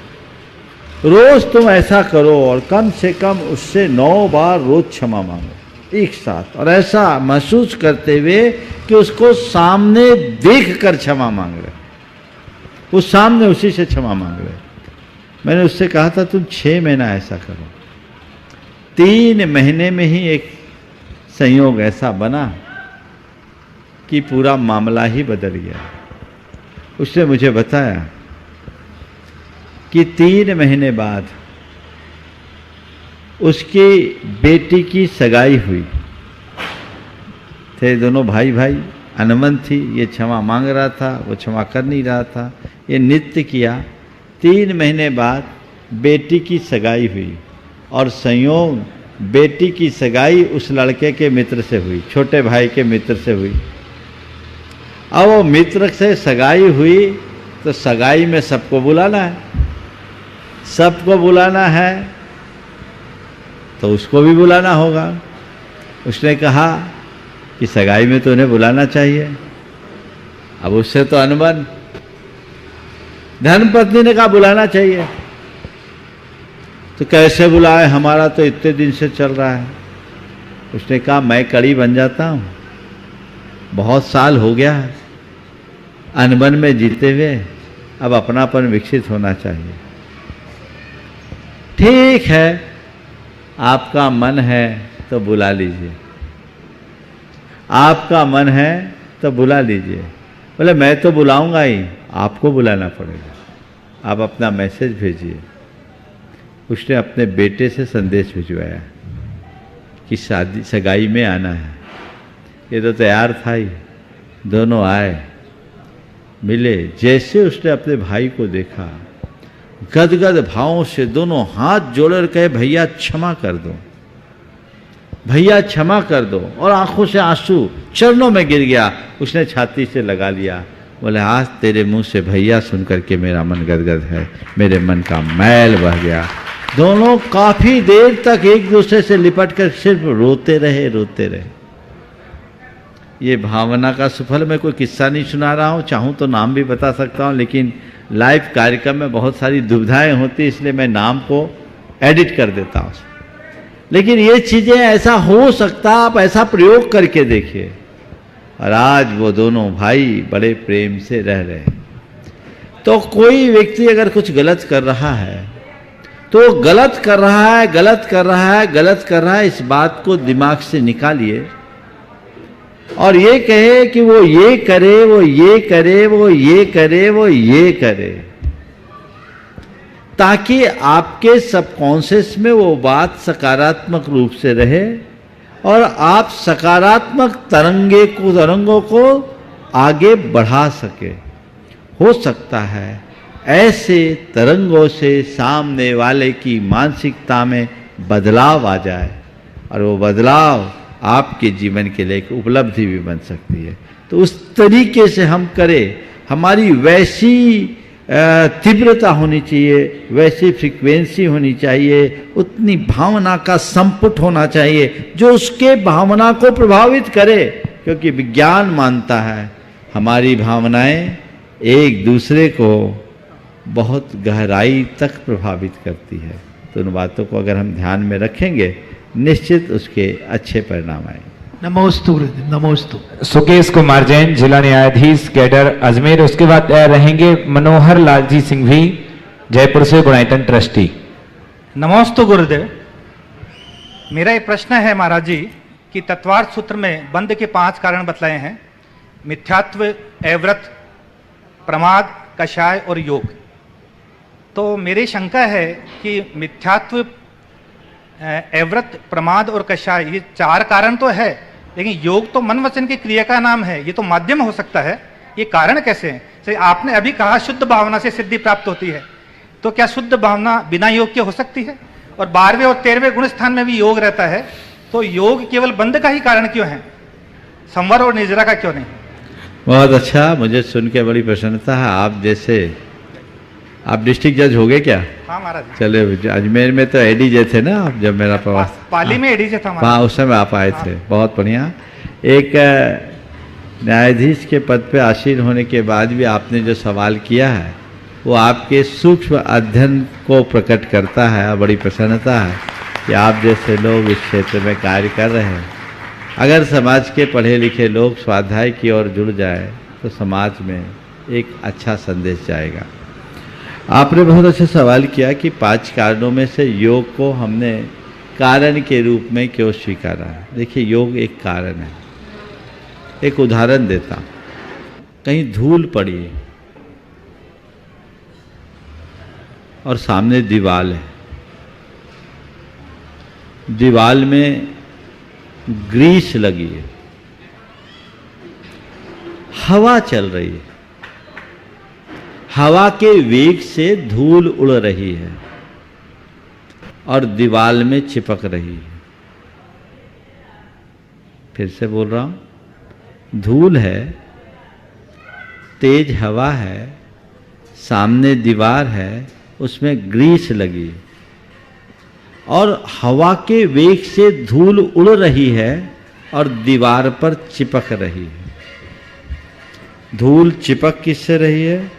D: रोज तुम ऐसा करो और कम से कम उससे 9 बार रोज क्षमा मांगो एक साथ, और ऐसा महसूस करते हुए कि उसको सामने देख कर क्षमा मांग रहे, उस सामने उसी से क्षमा मांग रहे। मैंने उससे कहा था तुम 6 महीना ऐसा करो। 3 महीने में ही एक संयोग ऐसा बना कि पूरा मामला ही बदल गया। उसने मुझे बताया कि 3 महीने बाद उसकी बेटी की सगाई हुई। थे दोनों भाई भाई, अनबन थी, ये क्षमा मांग रहा था, वो क्षमा कर नहीं रहा था, ये नृत्य किया। 3 महीने बाद बेटी की सगाई हुई और संयोग बेटी की सगाई उस लड़के के मित्र से हुई, छोटे भाई के मित्र से हुई। अब वो मित्र से सगाई हुई तो सगाई में सबको बुलाना है, सबको बुलाना है तो उसको भी बुलाना होगा। उसने कहा कि सगाई में तो उन्हें बुलाना चाहिए। अब उससे तो अनबन, धर्मपत्नी ने कहा बुलाना चाहिए। तो कैसे बुलाए, हमारा तो इतने दिन से चल रहा है। उसने कहा मैं कड़ी बन जाता हूँ, बहुत साल हो गया है अनबन में जीते हुए, अब अपनापन विकसित होना चाहिए। ठीक है, आपका मन है तो बुला लीजिए, आपका मन है तो बुला लीजिए। बोले मैं तो बुलाऊंगा ही, आपको बुलाना पड़ेगा, आप अपना मैसेज भेजिए। उसने अपने बेटे से संदेश भिजवाया कि शादी सगाई में आना है। ये तो तैयार था ही। दोनों आए, मिले। जैसे उसने अपने भाई को देखा, गदगद भावों से दोनों हाथ जोड़कर कहे भैया क्षमा कर दो, भैया क्षमा कर दो, और आंखों से आंसू चरणों में गिर गया। उसने छाती से लगा लिया। बोले आज तेरे मुंह से भैया सुनकर के मेरा मन गदगद है, मेरे मन का मैल बह गया। दोनों काफी देर तक एक दूसरे से लिपट कर सिर्फ रोते रहे, रोते रहे। ये भावना का सुफल। मैं कोई किस्सा नहीं सुना रहा हूँ, चाहूँ तो नाम भी बता सकता हूँ, लेकिन लाइव कार्यक्रम में बहुत सारी दुविधाएं होती, इसलिए मैं नाम को एडिट कर देता हूँ। लेकिन ये चीजें ऐसा हो सकता, आप ऐसा प्रयोग करके देखिए। और आज वो दोनों भाई बड़े प्रेम से रह रहे हैं। तो कोई व्यक्ति अगर कुछ गलत कर रहा है तो गलत कर रहा है, गलत कर रहा है, गलत कर रहा है, इस बात को दिमाग से निकालिए और ये कहे कि वो ये करे, वो ये करे, वो ये करे, वो ये करे, ताकि आपके सबकॉन्शियस में वो बात सकारात्मक रूप से रहे और आप सकारात्मक तरंगों को आगे बढ़ा सके। हो सकता है ऐसे तरंगों से सामने वाले की मानसिकता में बदलाव आ जाए और वो बदलाव आपके जीवन के लिए एक उपलब्धि भी बन सकती है। तो उस तरीके से हम करें, हमारी वैसी तीव्रता होनी चाहिए, वैसी फ्रीक्वेंसी होनी चाहिए, उतनी भावना का संपुट होना चाहिए जो उसके भावना को प्रभावित करे। क्योंकि विज्ञान मानता है हमारी भावनाएं एक दूसरे को बहुत गहराई तक प्रभावित करती है। तो उन बातों को अगर हम ध्यान में रखेंगे निश्चित उसके अच्छे परिणाम आएंगे।
L: नमोस्तु गुरुदेव, नमोस्तु।
B: सुकेश कुमार जैन, जिला न्यायाधीश कैडर अजमेर। उसके बाद रहेंगे मनोहर लाल जी सिंघवी, जयपुर से गुणायतन ट्रस्टी।
M: नमोस्तु गुरुदेव। मेरा एक प्रश्न है महाराज जी कि तत्वार्थ सूत्र में बंध के 5 कारण बतलाए हैं, मिथ्यात्व, अव्रत, प्रमाद, कषाय और योग। तो मेरी शंका है कि मिथ्यात्व एव्रत, प्रमाद और कषाय, ये 4 कारण तो है, लेकिन योग तो मन वचन की क्रिया का नाम है, ये तो माध्यम हो सकता है, ये कारण कैसे हैं? जैसे आपने अभी कहा शुद्ध भावना से सिद्धि प्राप्त होती है, तो क्या शुद्ध भावना बिना योग के हो सकती है? और 12वें और 13वें गुण स्थान में भी योग रहता है, तो योग केवल बंध का ही कारण क्यों है, संवर और निजरा का क्यों नहीं?
D: बहुत अच्छा, मुझे सुन के बड़ी प्रसन्नता है। आप जैसे, आप डिस्ट्रिक्ट जज हो गए क्या?
M: हाँ महाराज।
D: चले, अजमेर में तो एडीजे थे ना आप, जब मेरा प्रवास
M: पाली में एडीजे था
D: हाँ, उस समय आप आए थे। बहुत बढ़िया। एक न्यायाधीश के पद पे आसीन होने के बाद भी आपने जो सवाल किया है वो आपके सूक्ष्म अध्ययन को प्रकट करता है। बड़ी प्रसन्नता है कि आप जैसे लोग इस क्षेत्र में कार्य कर रहे हैं। अगर समाज के पढ़े लिखे लोग स्वाध्याय की ओर जुड़ जाए तो समाज में एक अच्छा संदेश जाएगा। आपने बहुत अच्छा सवाल किया कि 5 कारणों में से योग को हमने कारण के रूप में क्यों स्वीकारा है। देखिए, योग एक कारण है। एक उदाहरण देता हूँ। कहीं धूल पड़ी है और सामने दीवार है, दीवार में ग्रीस लगी है, हवा चल रही है, हवा के वेग से धूल उड़ रही है और दीवार में चिपक रही है। फिर से बोल रहा हूं, धूल है, तेज हवा है, सामने दीवार है, उसमें ग्रीस लगी और हवा के वेग से धूल उड़ रही है और दीवार पर चिपक रही है। धूल चिपक किससे रही है?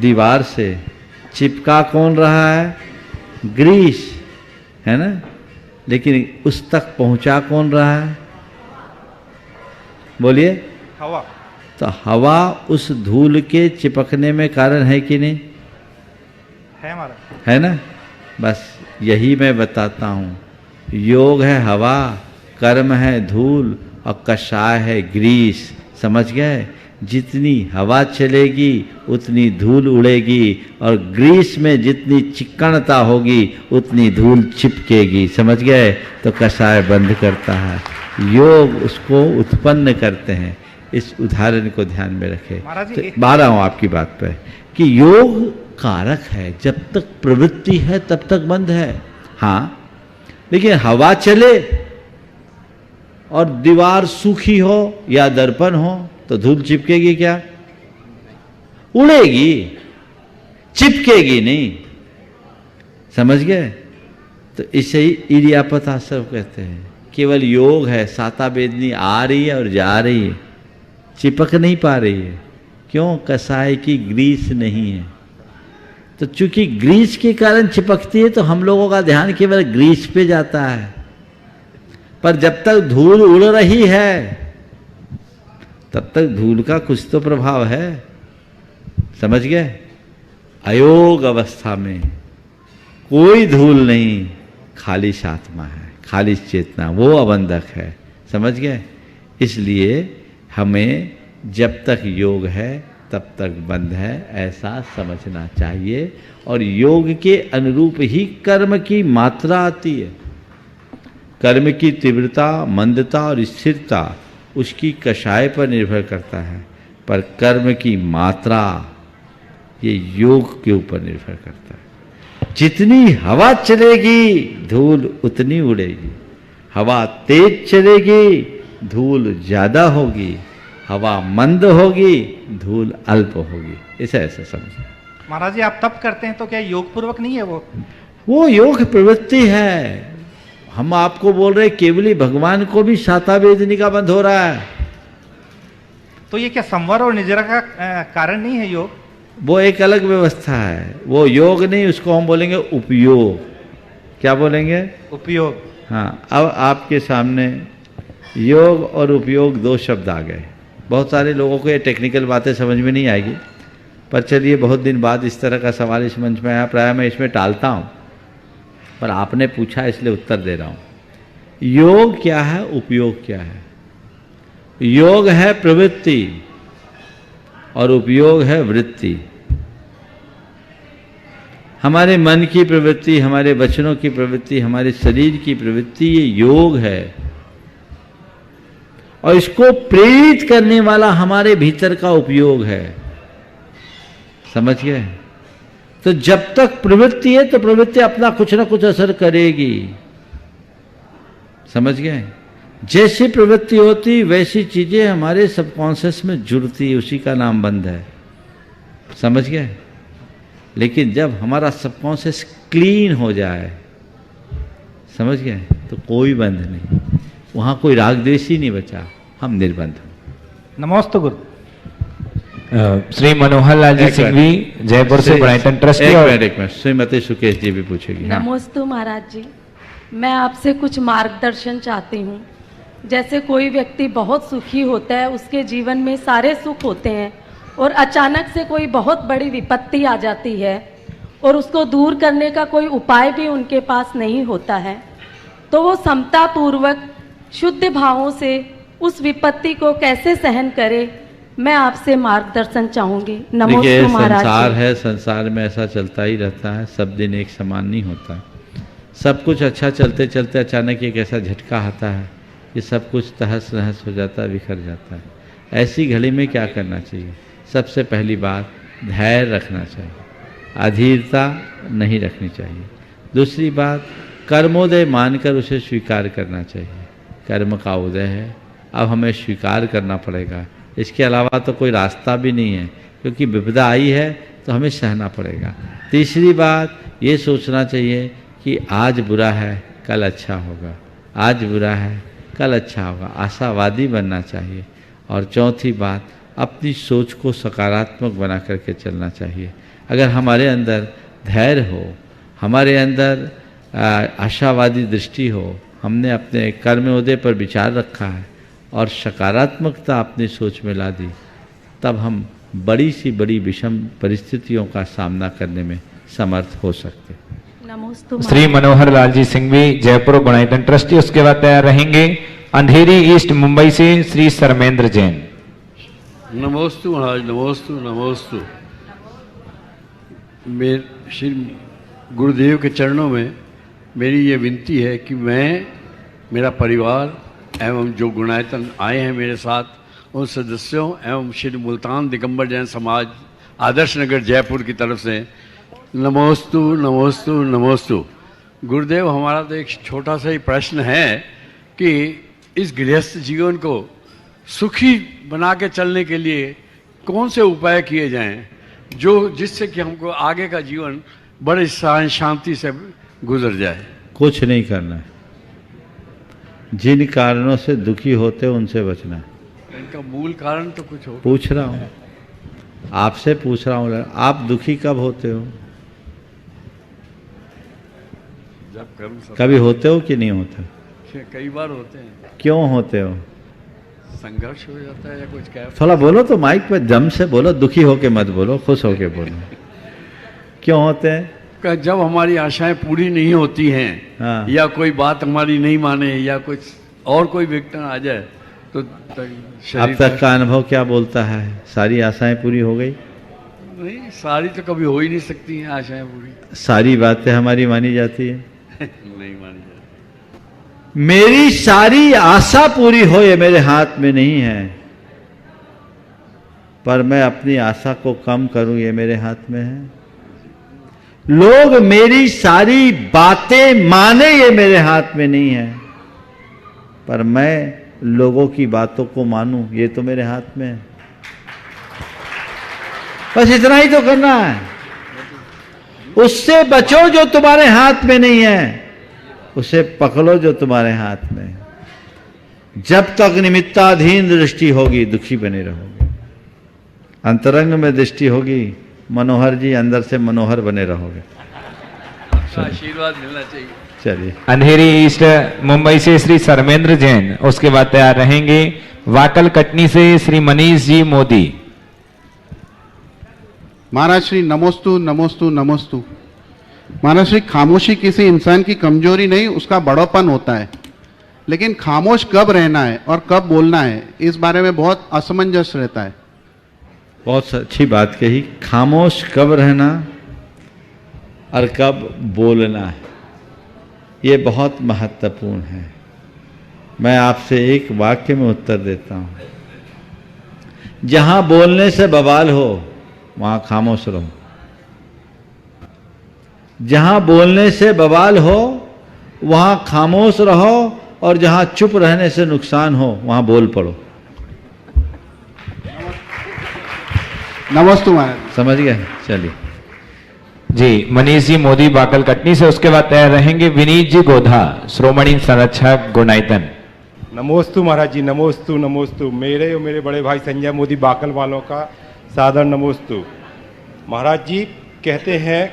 D: दीवार से। चिपका कौन रहा है? ग्रीस, है ना? लेकिन उस तक पहुंचा कौन रहा है? बोलिए।
M: हवा।
D: तो हवा उस धूल के चिपकने में कारण है कि नहीं?
M: है हमारा,
D: है ना? बस यही मैं बताता हूँ। योग है हवा, कर्म है धूल और कषाय है ग्रीस। समझ गए? जितनी हवा चलेगी उतनी धूल उड़ेगी और ग्रीस में जितनी चिकनता होगी उतनी धूल चिपकेगी। समझ गए? तो कषाय बंद करता है, योग उसको उत्पन्न करते हैं। इस उदाहरण को ध्यान में रखें। तो बात रहा हूं आपकी बात पर कि योग कारक है। जब तक प्रवृत्ति है तब तक बंद है। हाँ, लेकिन हवा चले और दीवार सूखी हो या दर्पण हो तो धूल चिपकेगी क्या? उड़ेगी, चिपकेगी नहीं। समझ गए? तो इसे ही इरियापत आश्रम कहते हैं। केवल योग है, साता बेदनी आ रही है और जा रही है, चिपक नहीं पा रही है। क्यों? कसाय की ग्रीस नहीं है। तो चूंकि ग्रीस के कारण चिपकती है तो हम लोगों का ध्यान केवल ग्रीस पे जाता है, पर जब तक धूल उड़ रही है तब तक धूल का कुछ तो प्रभाव है। समझ गए? अयोग अवस्था में कोई धूल नहीं, खालिश आत्मा है, खालिश चेतना, वो अबंधक है। समझ गए? इसलिए हमें जब तक योग है तब तक बंध है, ऐसा समझना चाहिए। और योग के अनुरूप ही कर्म की मात्रा आती है। कर्म की तीव्रता, मंदता और स्थिरता उसकी कषाय पर निर्भर करता है, पर कर्म की मात्रा ये योग के ऊपर निर्भर करता है। जितनी हवा चलेगी धूल उतनी उड़ेगी, हवा तेज चलेगी धूल ज्यादा होगी, हवा मंद होगी धूल अल्प होगी। इसे ऐसे समझिए।
M: महाराज जी, आप तप करते हैं तो क्या योग पूर्वक नहीं है?
D: वो योग प्रवृत्ति है। हम आपको बोल रहे केवली भगवान को भी शाता वेदनी का बंध हो रहा है।
M: तो ये क्या संवर और निजरा का कारण नहीं है योग?
D: वो एक अलग व्यवस्था है, वो योग नहीं, उसको हम बोलेंगे उपयोग। क्या बोलेंगे?
M: उपयोग।
D: हाँ, अब आपके सामने योग और उपयोग 2 शब्द आ गए। बहुत सारे लोगों को ये टेक्निकल बातें समझ में नहीं आएगी, पर चलिए बहुत दिन बाद इस तरह का सवाल इस मंच में आया, प्राय मैं इसमें टालता हूँ, पर आपने पूछा इसलिए उत्तर दे रहा हूँ। योग क्या है, उपयोग क्या है? योग है प्रवृत्ति और उपयोग है वृत्ति। हमारे मन की प्रवृत्ति, हमारे वचनों की प्रवृत्ति, हमारे शरीर की प्रवृत्ति, ये योग है। और इसको प्रेरित करने वाला हमारे भीतर का उपयोग है। समझ गए? तो जब तक प्रवृत्ति है तो प्रवृत्ति अपना कुछ ना कुछ असर करेगी। समझ गए? जैसी प्रवृत्ति होती वैसी चीजें हमारे सबकॉन्शियस में जुड़ती, उसी का नाम बंध है। समझ गए? लेकिन जब हमारा सबकॉन्शियस क्लीन हो जाए, समझ गए, तो कोई बंध नहीं, वहां कोई राग द्वेष ही नहीं बचा, हम निर्बंध हैं।
M: नमोस्तु गुरु।
B: श्री मनोहर लाल जी सिंघवी जयपुर से ब्राइटन ट्रस्टी।
D: एक मिनट, श्रीमती सुकेश जी भी पूछेगी। हाँ।
N: नमोस्तु महाराज जी, मैं आपसे कुछ मार्गदर्शन चाहती हूँ। जैसे कोई व्यक्ति बहुत सुखी होता है, उसके जीवन में सारे सुख होते हैं, और अचानक से कोई बहुत बड़ी विपत्ति आ जाती है और उसको दूर करने का कोई उपाय भी उनके पास नहीं होता है, तो वो समता पूर्वक शुद्ध भावों से उस विपत्ति को कैसे सहन करे, मैं आपसे मार्गदर्शन चाहूंगी। नमोस्तु महाराज।
D: संसार है, संसार में ऐसा चलता ही रहता है, सब दिन एक समान नहीं होता। सब कुछ अच्छा चलते चलते अचानक एक ऐसा झटका आता है कि सब कुछ तहस नहस हो जाता है, बिखर जाता है। ऐसी घड़ी में क्या करना चाहिए? सबसे पहली बात, धैर्य रखना चाहिए, अधीरता नहीं रखनी चाहिए। दूसरी बात, कर्मोदय मानकर उसे स्वीकार करना चाहिए। कर्म का उदय है, अब हमें स्वीकार करना पड़ेगा, इसके अलावा तो कोई रास्ता भी नहीं है, क्योंकि विपदा आई है तो हमें सहना पड़ेगा। तीसरी बात, ये सोचना चाहिए कि आज बुरा है कल अच्छा होगा, आज बुरा है कल अच्छा होगा, आशावादी बनना चाहिए। और चौथी बात, अपनी सोच को सकारात्मक बना करके चलना चाहिए। अगर हमारे अंदर धैर्य हो, हमारे अंदर आशावादी दृष्टि हो, हमने अपने कर्मोदय पर विचार रखा है और सकारात्मकता अपनी सोच में ला दी, तब हम बड़ी सी बड़ी विषम परिस्थितियों का सामना करने में समर्थ हो सकते।
N: नमोस्तु।
B: श्री मनोहर लाल जी सिंघवी जयपुर गुणायतन ट्रस्टी। उसके बाद तैयार रहेंगे अंधेरी ईस्ट मुंबई से श्री सरमेंद्र जैन।
O: नमोस्तु महाराज, नमोस्तु नमोस्तु। श्री गुरुदेव के चरणों में मेरी ये विनती है कि मैं, मेरा परिवार एवं जो गुणायतन आए हैं मेरे साथ, उन सदस्यों एवं श्री मुल्तान दिगंबर जैन समाज आदर्श नगर जयपुर की तरफ से नमोस्तु नमोस्तु नमोस्तु। गुरुदेव, हमारा तो एक छोटा सा ही प्रश्न है कि इस गृहस्थ जीवन को सुखी बना के चलने के लिए कौन से उपाय किए जाएं, जो जिससे कि हमको आगे का जीवन बड़े शांति से गुजर जाए।
D: कुछ नहीं करना है, जिन कारणों से दुखी होते हो उनसे बचना है।
O: इनका मूल कारण तो कुछ हो।
D: पूछ रहा हूँ, आपसे पूछ रहा हूँ, आप दुखी कब होते हो?
O: जब
D: कभी होते हो कि नहीं होते?
O: कई बार होते हैं।
D: क्यों होते हो?
O: संघर्ष हो जाता है या कुछ क्या?
D: थोड़ा बोलो तो, माइक पे दम से बोलो, दुखी होके मत बोलो, खुश होके बोलो। क्यों होते हैं?
O: जब हमारी आशाएं पूरी नहीं होती हैं,
D: हाँ।
O: या कोई बात हमारी नहीं माने, या कुछ और कोई विघटन आ जाए तो
D: अब तक का अनुभव क्या बोलता है? सारी आशाएं पूरी हो गई?
O: नहीं, सारी तो कभी हो ही नहीं सकती हैं आशाएं पूरी।
D: सारी बातें हमारी मानी जाती है?
O: नहीं मानी जाती।
D: मेरी सारी आशा पूरी हो ये मेरे हाथ में नहीं है, पर मैं अपनी आशा को कम करूं ये मेरे हाथ में है। लोग मेरी सारी बातें माने ये मेरे हाथ में नहीं है, पर मैं लोगों की बातों को मानूं ये तो मेरे हाथ में है। बस इतना ही तो करना है। उससे बचो जो तुम्हारे हाथ में नहीं है, उसे पकड़ो जो तुम्हारे हाथ में है। जब तक निमित्ताधीन दृष्टि होगी दुखी बने रहोगे, अंतरंग में दृष्टि होगी मनोहर जी, अंदर से मनोहर बने रहोगे।
O: आशीर्वाद मिलना चाहिए।
D: चलिए।
B: अंधेरी ईस्ट मुंबई से श्री सरमेंद्र जैन। उसके बाद तैयार रहेंगे वाकल कटनी से श्री मनीष जी मोदी।
P: महाराज श्री नमोस्तु नमोस्तु नमोस्तु। महाराज श्री, खामोशी किसी इंसान की कमजोरी नहीं, उसका बड़ोपन होता है। लेकिन खामोश कब रहना है और कब बोलना है, इस बारे में बहुत असमंजस रहता है।
D: बहुत अच्छी बात कही। खामोश कब रहना और कब बोलना है, ये बहुत महत्वपूर्ण है। मैं आपसे एक वाक्य में उत्तर देता हूँ। जहाँ बोलने से बवाल हो वहाँ खामोश रहो। जहाँ बोलने से बवाल हो वहाँ खामोश रहो, और जहाँ चुप रहने से नुकसान हो वहाँ बोल पड़ो।
P: नमस्ते महाराज।
B: समझ गए? चलिए जी। मनीष जी मोदी बाकल कटनी से, उसके बाद तैयार रहेंगे विनीत जी गोधा, श्रोमणी संरक्षक गुणायतन।
Q: नमोस्तु महाराज जी, नमोस्तु नमोस्तु। मेरे और मेरे बड़े भाई संजय मोदी बाकल वालों का सादर नमोस्तु। महाराज जी कहते हैं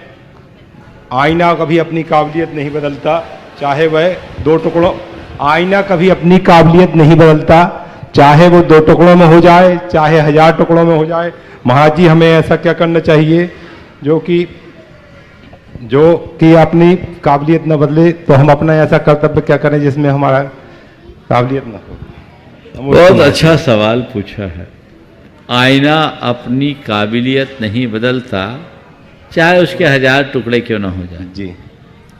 Q: आईना कभी अपनी काबिलियत नहीं बदलता, चाहे वह दो टुकड़ों आईना कभी अपनी काबिलियत नहीं बदलता, चाहे वो 2 टुकड़ों में हो जाए, चाहे 1000 टुकड़ों में हो जाए। महाराज जी हमें ऐसा क्या करना चाहिए जो कि अपनी काबिलियत न बदले, तो हम अपना ऐसा कर्तव्य क्या करें जिसमें हमारा काबिलियत न हो?
D: बहुत अच्छा सवाल पूछा है। आईना अपनी काबिलियत नहीं बदलता, चाहे उसके 1000 टुकड़े क्यों ना हो जाए।
Q: जी।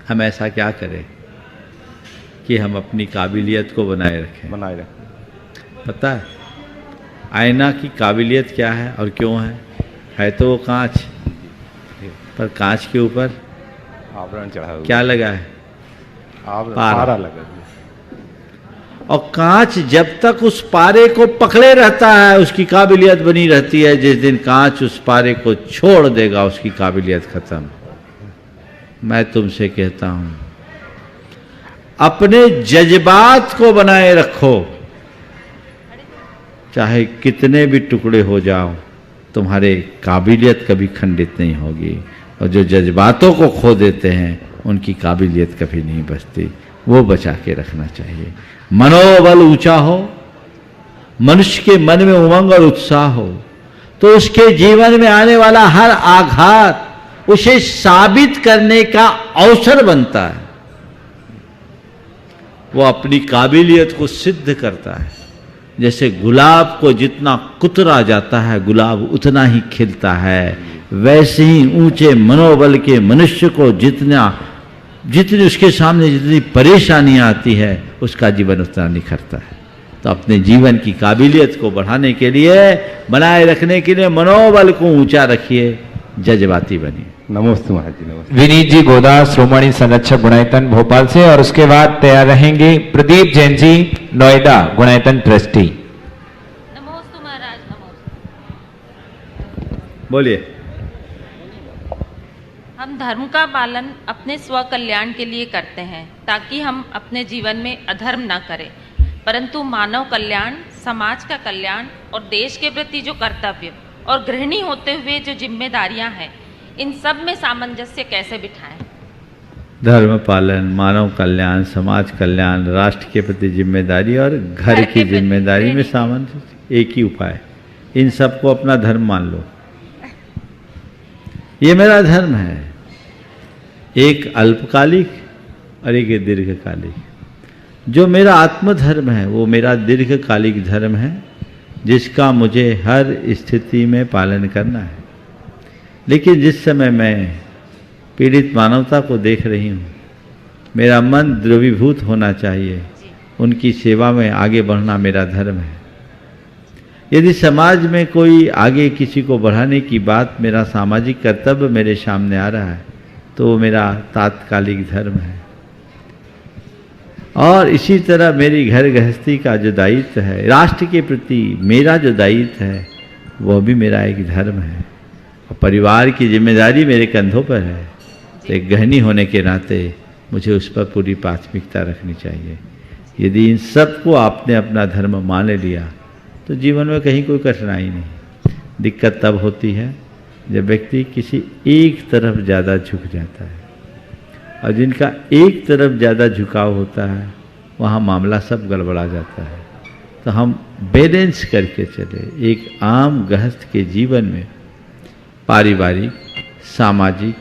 D: हम ऐसा क्या करें कि हम अपनी काबिलियत को बनाए रखें। पता है आईना की काबिलियत क्या है और क्यों है तो वो कांच, पर कांच के ऊपर
Q: आवरण चढ़ा हुआ
D: क्या लगा है?
Q: पारा लगा।
D: और कांच जब तक उस पारे को पकड़े रहता है उसकी काबिलियत बनी रहती है। जिस दिन कांच उस पारे को छोड़ देगा उसकी काबिलियत खत्म। मैं तुमसे कहता हूं अपने जज्बात को बनाए रखो, चाहे कितने भी टुकड़े हो जाओ, तुम्हारे काबिलियत कभी खंडित नहीं होगी। और जो जज्बातों को खो देते हैं उनकी काबिलियत कभी नहीं बचती, वो बचा के रखना चाहिए। मनोबल ऊंचा हो, मनुष्य के मन में उमंग और उत्साह हो, तो उसके जीवन में आने वाला हर आघात उसे साबित करने का अवसर बनता है। वो अपनी काबिलियत को सिद्ध करता है। जैसे गुलाब को जितना कुतरा जाता है गुलाब उतना ही खिलता है, वैसे ही ऊंचे मनोबल के मनुष्य को जितनी उसके सामने जितनी परेशानियां आती है उसका जीवन उतना निखरता है। तो अपने जीवन की काबिलियत को बढ़ाने के लिए, बनाए रखने के लिए मनोबल को ऊंचा रखिए, जज्बाती बनिए।
Q: नमस्ते महाराज जी। नमस्ते।
B: विनीत जी गोदा, श्रोमणी संरक्षक गुणायतन भोपाल से, और उसके बाद तैयार रहेंगे प्रदीप जैन जी नोएडा, गुणायतन ट्रस्टी।
J: नमोस्तु महाराज।
D: बोलिए।
J: हम धर्म का पालन अपने स्व कल्याण के लिए करते हैं ताकि हम अपने जीवन में अधर्म न करें, परंतु मानव कल्याण, समाज का कल्याण और देश के प्रति जो कर्तव्य और गृहिणी होते हुए जो जिम्मेदारियां हैं, इन सब में सामंजस्य कैसे बिठाएं?
D: धर्म पालन, मानव कल्याण, समाज कल्याण, राष्ट्र के प्रति जिम्मेदारी और घर की जिम्मेदारी में सामंजस्य, एक ही उपाय। इन सबको अपना धर्म मान लो। ये मेरा धर्म है, एक अल्पकालिक और एक दीर्घकालिक। जो मेरा आत्मधर्म है वो मेरा दीर्घकालिक धर्म है, जिसका मुझे हर स्थिति में पालन करना है। लेकिन जिस समय मैं पीड़ित मानवता को देख रही हूँ, मेरा मन द्रवीभूत होना चाहिए, उनकी सेवा में आगे बढ़ना मेरा धर्म है। यदि समाज में कोई आगे किसी को बढ़ाने की बात, मेरा सामाजिक कर्तव्य मेरे सामने आ रहा है, तो वो मेरा तात्कालिक धर्म है। और इसी तरह मेरी घर गृहस्थी का जो दायित्व है, राष्ट्र के प्रति मेरा जो दायित्व है, वह भी मेरा एक धर्म है। और परिवार की जिम्मेदारी मेरे कंधों पर है, तो एक गृहिणी होने के नाते मुझे उस पर पूरी प्राथमिकता रखनी चाहिए। यदि इन सब को आपने अपना धर्म मान लिया तो जीवन में कहीं कोई कठिनाई नहीं। दिक्कत तब होती है जब व्यक्ति किसी एक तरफ ज़्यादा झुक जाता है, और जिनका एक तरफ ज़्यादा झुकाव होता है वहाँ मामला सब गड़बड़ा जाता है। तो हम बैलेंस करके चले। एक आम गृहस्थ के जीवन में पारिवारिक, सामाजिक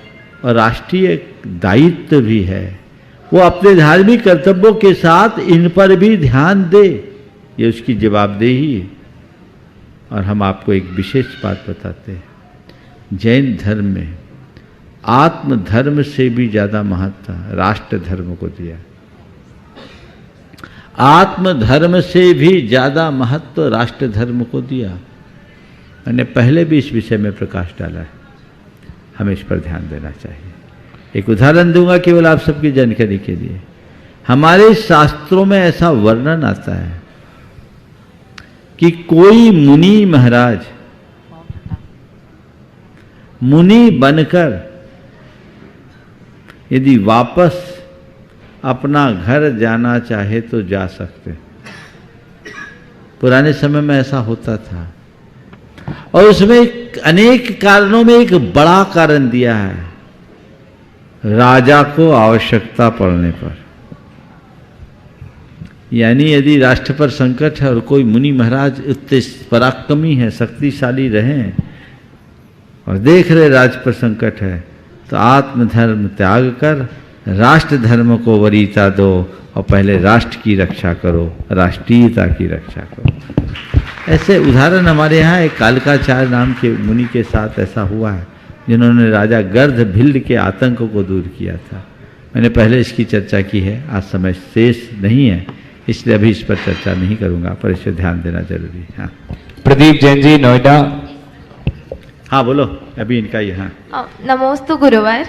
D: और राष्ट्रीय दायित्व भी है। वो अपने धार्मिक कर्तव्यों के साथ इन पर भी ध्यान दे, ये उसकी जवाबदेही है। और हम आपको एक विशेष बात बताते हैं, जैन धर्म में आत्म धर्म से भी ज्यादा महत्व राष्ट्र धर्म को दिया। आत्म धर्म से भी ज्यादा महत्व राष्ट्र धर्म को दिया। मैंने पहले भी इस विषय में प्रकाश डाला है, हमें इस पर ध्यान देना चाहिए। एक उदाहरण दूंगा केवल आप सबकी जानकारी के लिए। हमारे शास्त्रों में ऐसा वर्णन आता है कि कोई मुनि महाराज मुनि बनकर यदि वापस अपना घर जाना चाहे तो जा सकते। पुराने समय में ऐसा होता था और उसमें अनेक कारणों में एक बड़ा कारण दिया है, राजा को आवश्यकता पड़ने पर। यानी यदि राष्ट्र पर संकट है और कोई मुनि महाराज इतने पराक्रमी है, शक्तिशाली रहे और देख रहे राज पर संकट है, तो आत्मधर्म त्याग कर राष्ट्र धर्म को वरीयता दो और पहले राष्ट्र की रक्षा करो, राष्ट्रीयता की रक्षा करो। ऐसे उदाहरण हमारे यहाँ एक कालकाचार्य नाम के मुनि के साथ ऐसा हुआ है, जिन्होंने राजा गर्ध भिल्ल के आतंक को दूर किया था। मैंने पहले इसकी चर्चा की है, आज समय शेष नहीं है, इसलिए अभी इस पर चर्चा नहीं करूंगा, पर इस पर ध्यान देना जरूरी है। हाँ।
B: प्रदीप जैन जी, नोएडा।
D: हाँ बोलो, अभी इनका यहाँ।
R: नमोस्तु गुरुवर।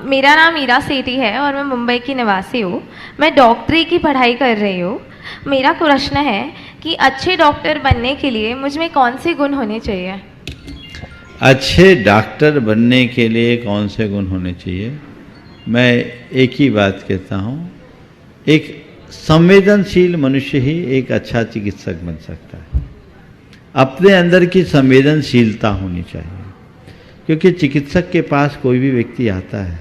R: मेरा नाम मीरा सेठी है और मैं मुंबई की निवासी हूँ। मैं डॉक्टरी की पढ़ाई कर रही हूँ। मेरा प्रश्न है कि अच्छे डॉक्टर बनने के लिए मुझ में कौन से गुण होने चाहिए?
D: अच्छे डॉक्टर बनने के लिए कौन से गुण होने चाहिए? मैं एक ही बात कहता हूँ, एक संवेदनशील मनुष्य ही एक अच्छा चिकित्सक बन सकता है। अपने अंदर की संवेदनशीलता होनी चाहिए, क्योंकि चिकित्सक के पास कोई भी व्यक्ति आता है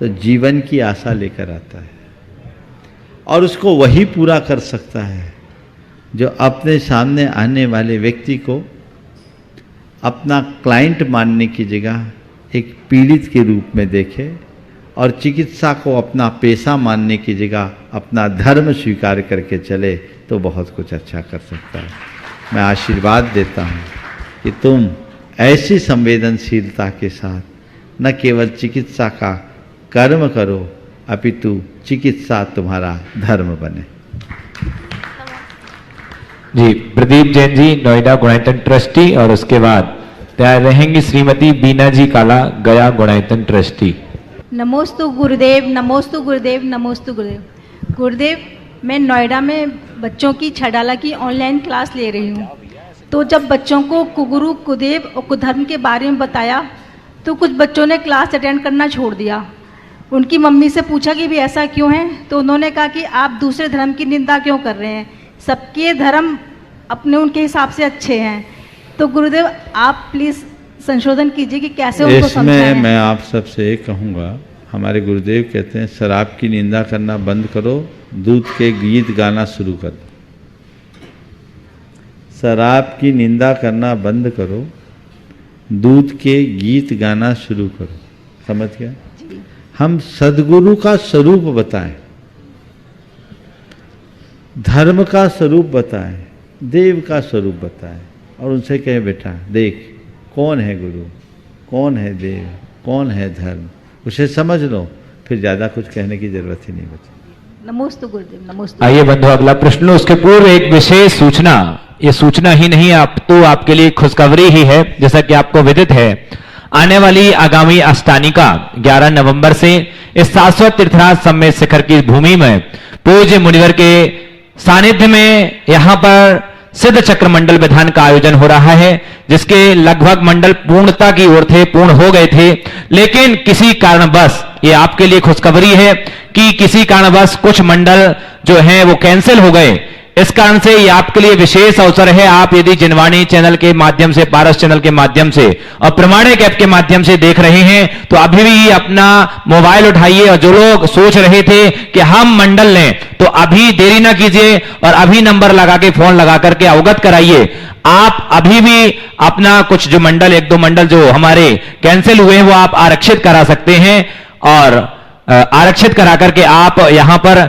D: तो जीवन की आशा लेकर आता है और उसको वही पूरा कर सकता है जो अपने सामने आने वाले व्यक्ति को अपना क्लाइंट मानने की जगह एक पीड़ित के रूप में देखे और चिकित्सा को अपना पेशा मानने की जगह अपना धर्म स्वीकार करके चले, तो बहुत कुछ अच्छा कर सकता है। मैं आशीर्वाद देता हूँ कि तुम ऐसी संवेदनशीलता के साथ न केवल चिकित्सा का कर्म करो, अपितु चिकित्सा तुम्हारा धर्म बने।
B: जी, प्रदीप जैन जी, नोएडा गुणायतन ट्रस्टी, और उसके बाद तैयार रहेंगी श्रीमती बीना जी काला, गया गुणायतन ट्रस्टी।
S: नमोस्तु गुरुदेव, नमोस्तु गुरुदेव, नमोस्तु गुरुदेव। गुरुदेव, मैं नोएडा में बच्चों की छडाला की ऑनलाइन क्लास ले रही हूँ। तो जब बच्चों को कुगुरु, कुदेव और कुधर्म के बारे में बताया तो कुछ बच्चों ने क्लास अटेंड करना छोड़ दिया। उनकी मम्मी से पूछा कि भी ऐसा क्यों है, तो उन्होंने कहा कि आप दूसरे धर्म की निंदा क्यों कर रहे हैं, सबके धर्म अपने उनके हिसाब से अच्छे हैं। तो गुरुदेव आप प्लीज़ संशोधन कीजिए कि कैसे उनको समझाएं।
D: इसमें मैं आप सबसे एक कहूँगा, हमारे गुरुदेव कहते हैं शराब की निंदा करना बंद करो, दूध के गीत गाना शुरू कर दो। शराब की निंदा करना बंद करो, दूध के गीत गाना शुरू करो। समझ गया? हम सदगुरु का स्वरूप बताएं, धर्म का स्वरूप बताएं, देव का स्वरूप बताएं और उनसे कहें बेटा देख कौन है गुरु, कौन है देव, कौन है धर्म, उसे समझ लो, फिर ज़्यादा कुछ कहने की जरूरत ही नहीं बची।
S: नमोस्तु गुरुदेव, नमोस्तु।
B: आइए बंधु, अगला प्रश्न। उसके पूर्व एक विशेष सूचना, ये सूचना ही नहीं आप तो आपके लिए खुशखबरी ही है। जैसा कि आपको विदित है, आने वाली आगामी अष्टानिका 11 नवंबर से इस शाश्वत तीर्थराज सम्मेद शिखर की भूमि में पूज्य मुनिवर के सानिध्य में यहाँ पर सिद्ध चक्र मंडल विधान का आयोजन हो रहा है, जिसके लगभग मंडल पूर्णता की ओर थे, पूर्ण हो गए थे, लेकिन किसी कारणवश, ये आपके लिए खुशखबरी है कि किसी कारणवश कुछ मंडल जो हैं वो कैंसिल हो गए। इस कारण से ये आपके लिए विशेष अवसर है। आप यदि जिनवाणी चैनल के माध्यम से, पारस चैनल के माध्यम से और प्रमाणिक ऐप के माध्यम से देख रहे हैं तो अभी भी अपना मोबाइल उठाइए, और जो लोग सोच रहे थे कि हम मंडल लें तो अभी देरी ना कीजिए और अभी नंबर लगा के, फोन लगा करके अवगत कराइए। आप अभी भी अपना कुछ जो मंडल, 1-2 मंडल जो हमारे कैंसिल हुए हैं वो आप आरक्षित करा सकते हैं, और आरक्षित करा करके आप यहां पर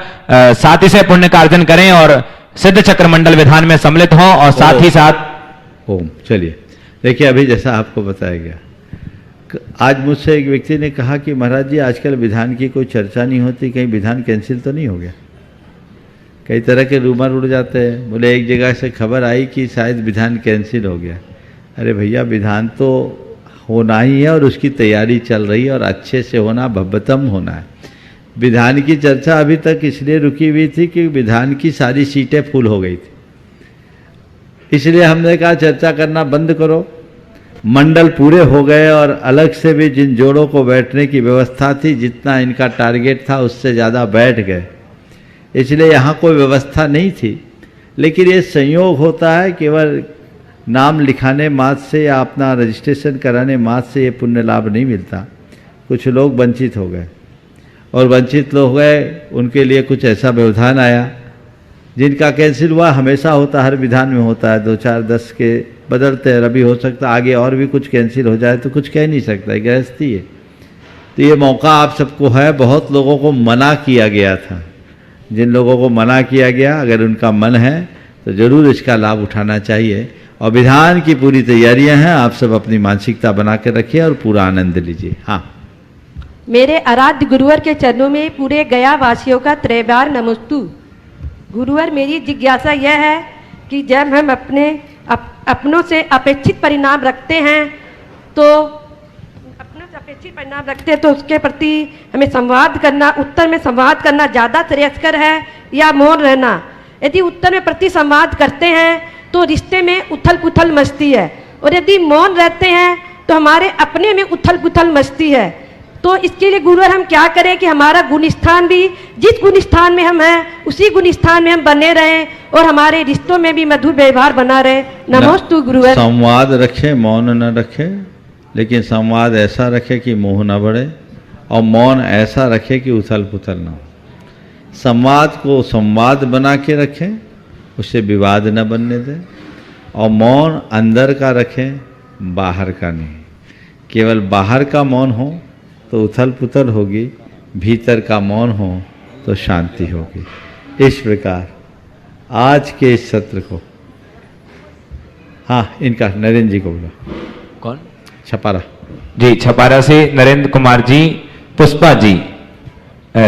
B: सातिशय पुण्य का अर्जन करें और सिद्ध चक्र मंडल विधान में सम्मिलित हों। और साथ ही साथ
D: ओम, चलिए देखिए, अभी जैसा आपको बताया गया आज मुझसे एक व्यक्ति ने कहा कि महाराज जी आजकल विधान की कोई चर्चा नहीं होती, कहीं विधान कैंसिल तो नहीं हो गया। कई तरह के रूमर उड़ जाते हैं। बोले एक जगह से खबर आई कि शायद विधान कैंसिल हो गया। अरे भैया, विधान तो होना ही है और उसकी तैयारी चल रही है और अच्छे से होना, भव्यतम होना है। विधान की चर्चा अभी तक इसलिए रुकी हुई थी कि विधान की सारी सीटें फुल हो गई थी, इसलिए हमने कहा चर्चा करना बंद करो। मंडल पूरे हो गए और अलग से भी जिन जोड़ों को बैठने की व्यवस्था थी, जितना इनका टारगेट था उससे ज़्यादा बैठ गए, इसलिए यहाँ कोई व्यवस्था नहीं थी। लेकिन ये संयोग होता है, केवल नाम लिखाने मात्र से या अपना रजिस्ट्रेशन कराने मात्र से ये पुण्य लाभ नहीं मिलता। कुछ लोग वंचित हो गए और वंचित लोग हो गए, उनके लिए कुछ ऐसा व्यवधान आया जिनका कैंसिल हुआ। हमेशा होता, हर विधान में होता है, 2 4 10 के बदलते हैं। अभी हो सकता आगे और भी कुछ कैंसिल हो जाए, तो कुछ कह नहीं सकता, गृहस्थी है। तो ये मौका आप सबको है। बहुत लोगों को मना किया गया था, जिन लोगों को मना किया गया, अगर उनका मन है तो जरूर इसका लाभ उठाना चाहिए। और विधान की पूरी तैयारियां हैं, आप सब अपनी मानसिकता बना के रखिए और पूरा आनंद लीजिए। हाँ,
T: मेरे आराध्य गुरुवर के चरणों में पूरे गया वासियों का त्रैबार नमस्तु। गुरुवर, मेरी जिज्ञासा यह है कि जब हम अपनों से अपेक्षित परिणाम रखते हैं तो उसके प्रति हमें संवाद करना, उत्तर में संवाद करना ज़्यादा श्रेयस्कर है या मौन रहना? यदि उत्तर में प्रति संवाद करते हैं तो रिश्ते में उथल पुथल मचती है, और यदि मौन रहते हैं तो हमारे अपने में उथल पुथल मचती है। तो इसके लिए गुरुवर हम क्या करें कि हमारा गुणस्थान भी, जिस गुणस्थान में हम हैं उसी गुणस्थान में हम बने रहें और हमारे रिश्तों में भी मधुर व्यवहार बना रहे। नमोस्तु गुरुवर।
D: संवाद रखें, मौन न रखें, लेकिन संवाद ऐसा रखे कि मोह न बढ़े, और मौन ऐसा रखे कि उथल पुथल न हो। संवाद को संवाद बना के रखें, उससे विवाद न बनने दें, और मौन अंदर का रखें, बाहर का नहीं। केवल बाहर का मौन हो तो उथल पुथल होगी, भीतर का मौन हो तो शांति होगी। इस प्रकार आज के इस सत्र को, हाँ, इनका नरेंद्र जी को बोला।
B: कौन?
D: छपारा
B: जी, छपारा से नरेंद्र कुमार जी, पुष्पा जी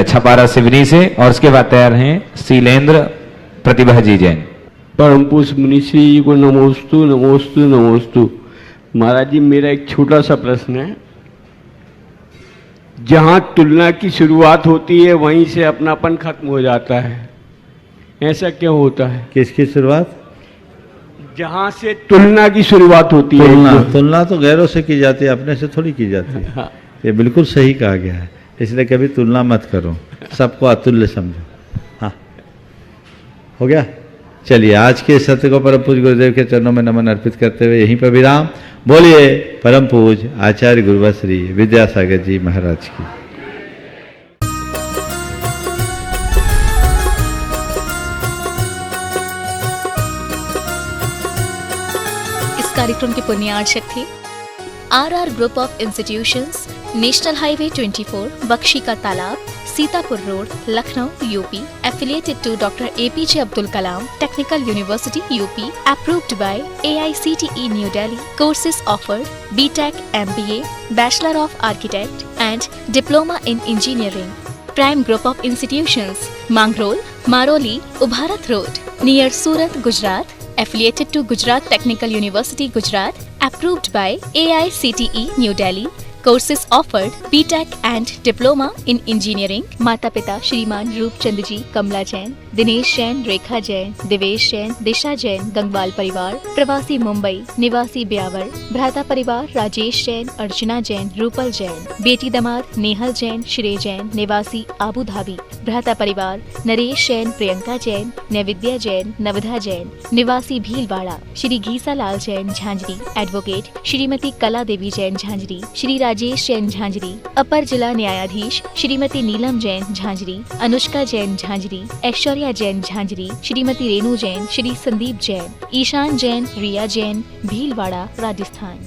B: छपारा सिवनी से, और उसके बाद तैयार हैं शीलेंद्र प्रतिभा जी जैन।
U: परम पूज्य मुनिश्री जी को नमोस्तु नमोस्तु नमोस्तु। महाराज जी, मेरा एक छोटा सा प्रश्न है। जहाँ तुलना की शुरुआत होती है वहीं से अपनापन खत्म हो जाता है, ऐसा क्यों होता है?
D: किसकी शुरुआत?
U: जहाँ से तुलना की शुरुआत होती है।
D: तुलना तो गैरों से की जाती है, अपने से थोड़ी की जाती है।
U: हाँ।
D: ये बिल्कुल सही कहा गया है, इसलिए कभी तुलना मत करो, सबको अतुल्य समझो। हाँ, हो गया। चलिए, आज के सत्य को परम पूज्य गुरुदेव के चरणों में नमन अर्पित करते हुए यहीं पर विराम। बोलिए परम पूज्य आचार्य गुरुवर श्री विद्यासागर जी महाराज की।
A: इस कार्यक्रम के पुण्यार्चक थे RR group of institutions, national highway 24, Bakshi का Talab, Sitapur road, Lucknow, UP, affiliated to Dr. APJ Abdul Kalam Technical University, UP, approved by AICTE New Delhi. Courses offered: BTech, MBA, Bachelor of Architect and Diploma in Engineering. Prime group of institutions: Mangrol, Maroli, Ubharat Road, near Surat, Gujarat. Affiliated to Gujarat Technical University, Gujarat. Approved by AICTE New Delhi. Courses offered: BTech and Diploma in Engineering. माता पिता श्रीमान रूपचंद जी, कमला जैन, दिनेश जैन, रेखा जैन, दिवेश जैन, दिशा जैन, गंगवाल परिवार, प्रवासी मुंबई, निवासी ब्यावर, भ्राता परिवार राजेश जैन, अर्चना जैन, रूपल जैन, बेटी दमाद नेहल जैन, श्रेय जैन, निवासी आबू धाबी, भ्राता परिवार नरेश जैन, प्रियंका जैन, नैविद्या जैन, नवधा जैन, निवासी भीलवाड़ा, श्री घीसा लाल जैन झांझरी, एडवोकेट श्रीमती कला देवी जैन झांझरी, श्री राजेश जैन झांझरी, अपर जिला न्यायाधीश श्रीमती नीलम जैन झांझरी, अनुष्का जैन झांझरी, ऐश्वर्या जैन झांझरी, श्रीमती रेणु जैन, श्री संदीप जैन, ईशान जैन, रिया जैन, भीलवाड़ा, राजस्थान।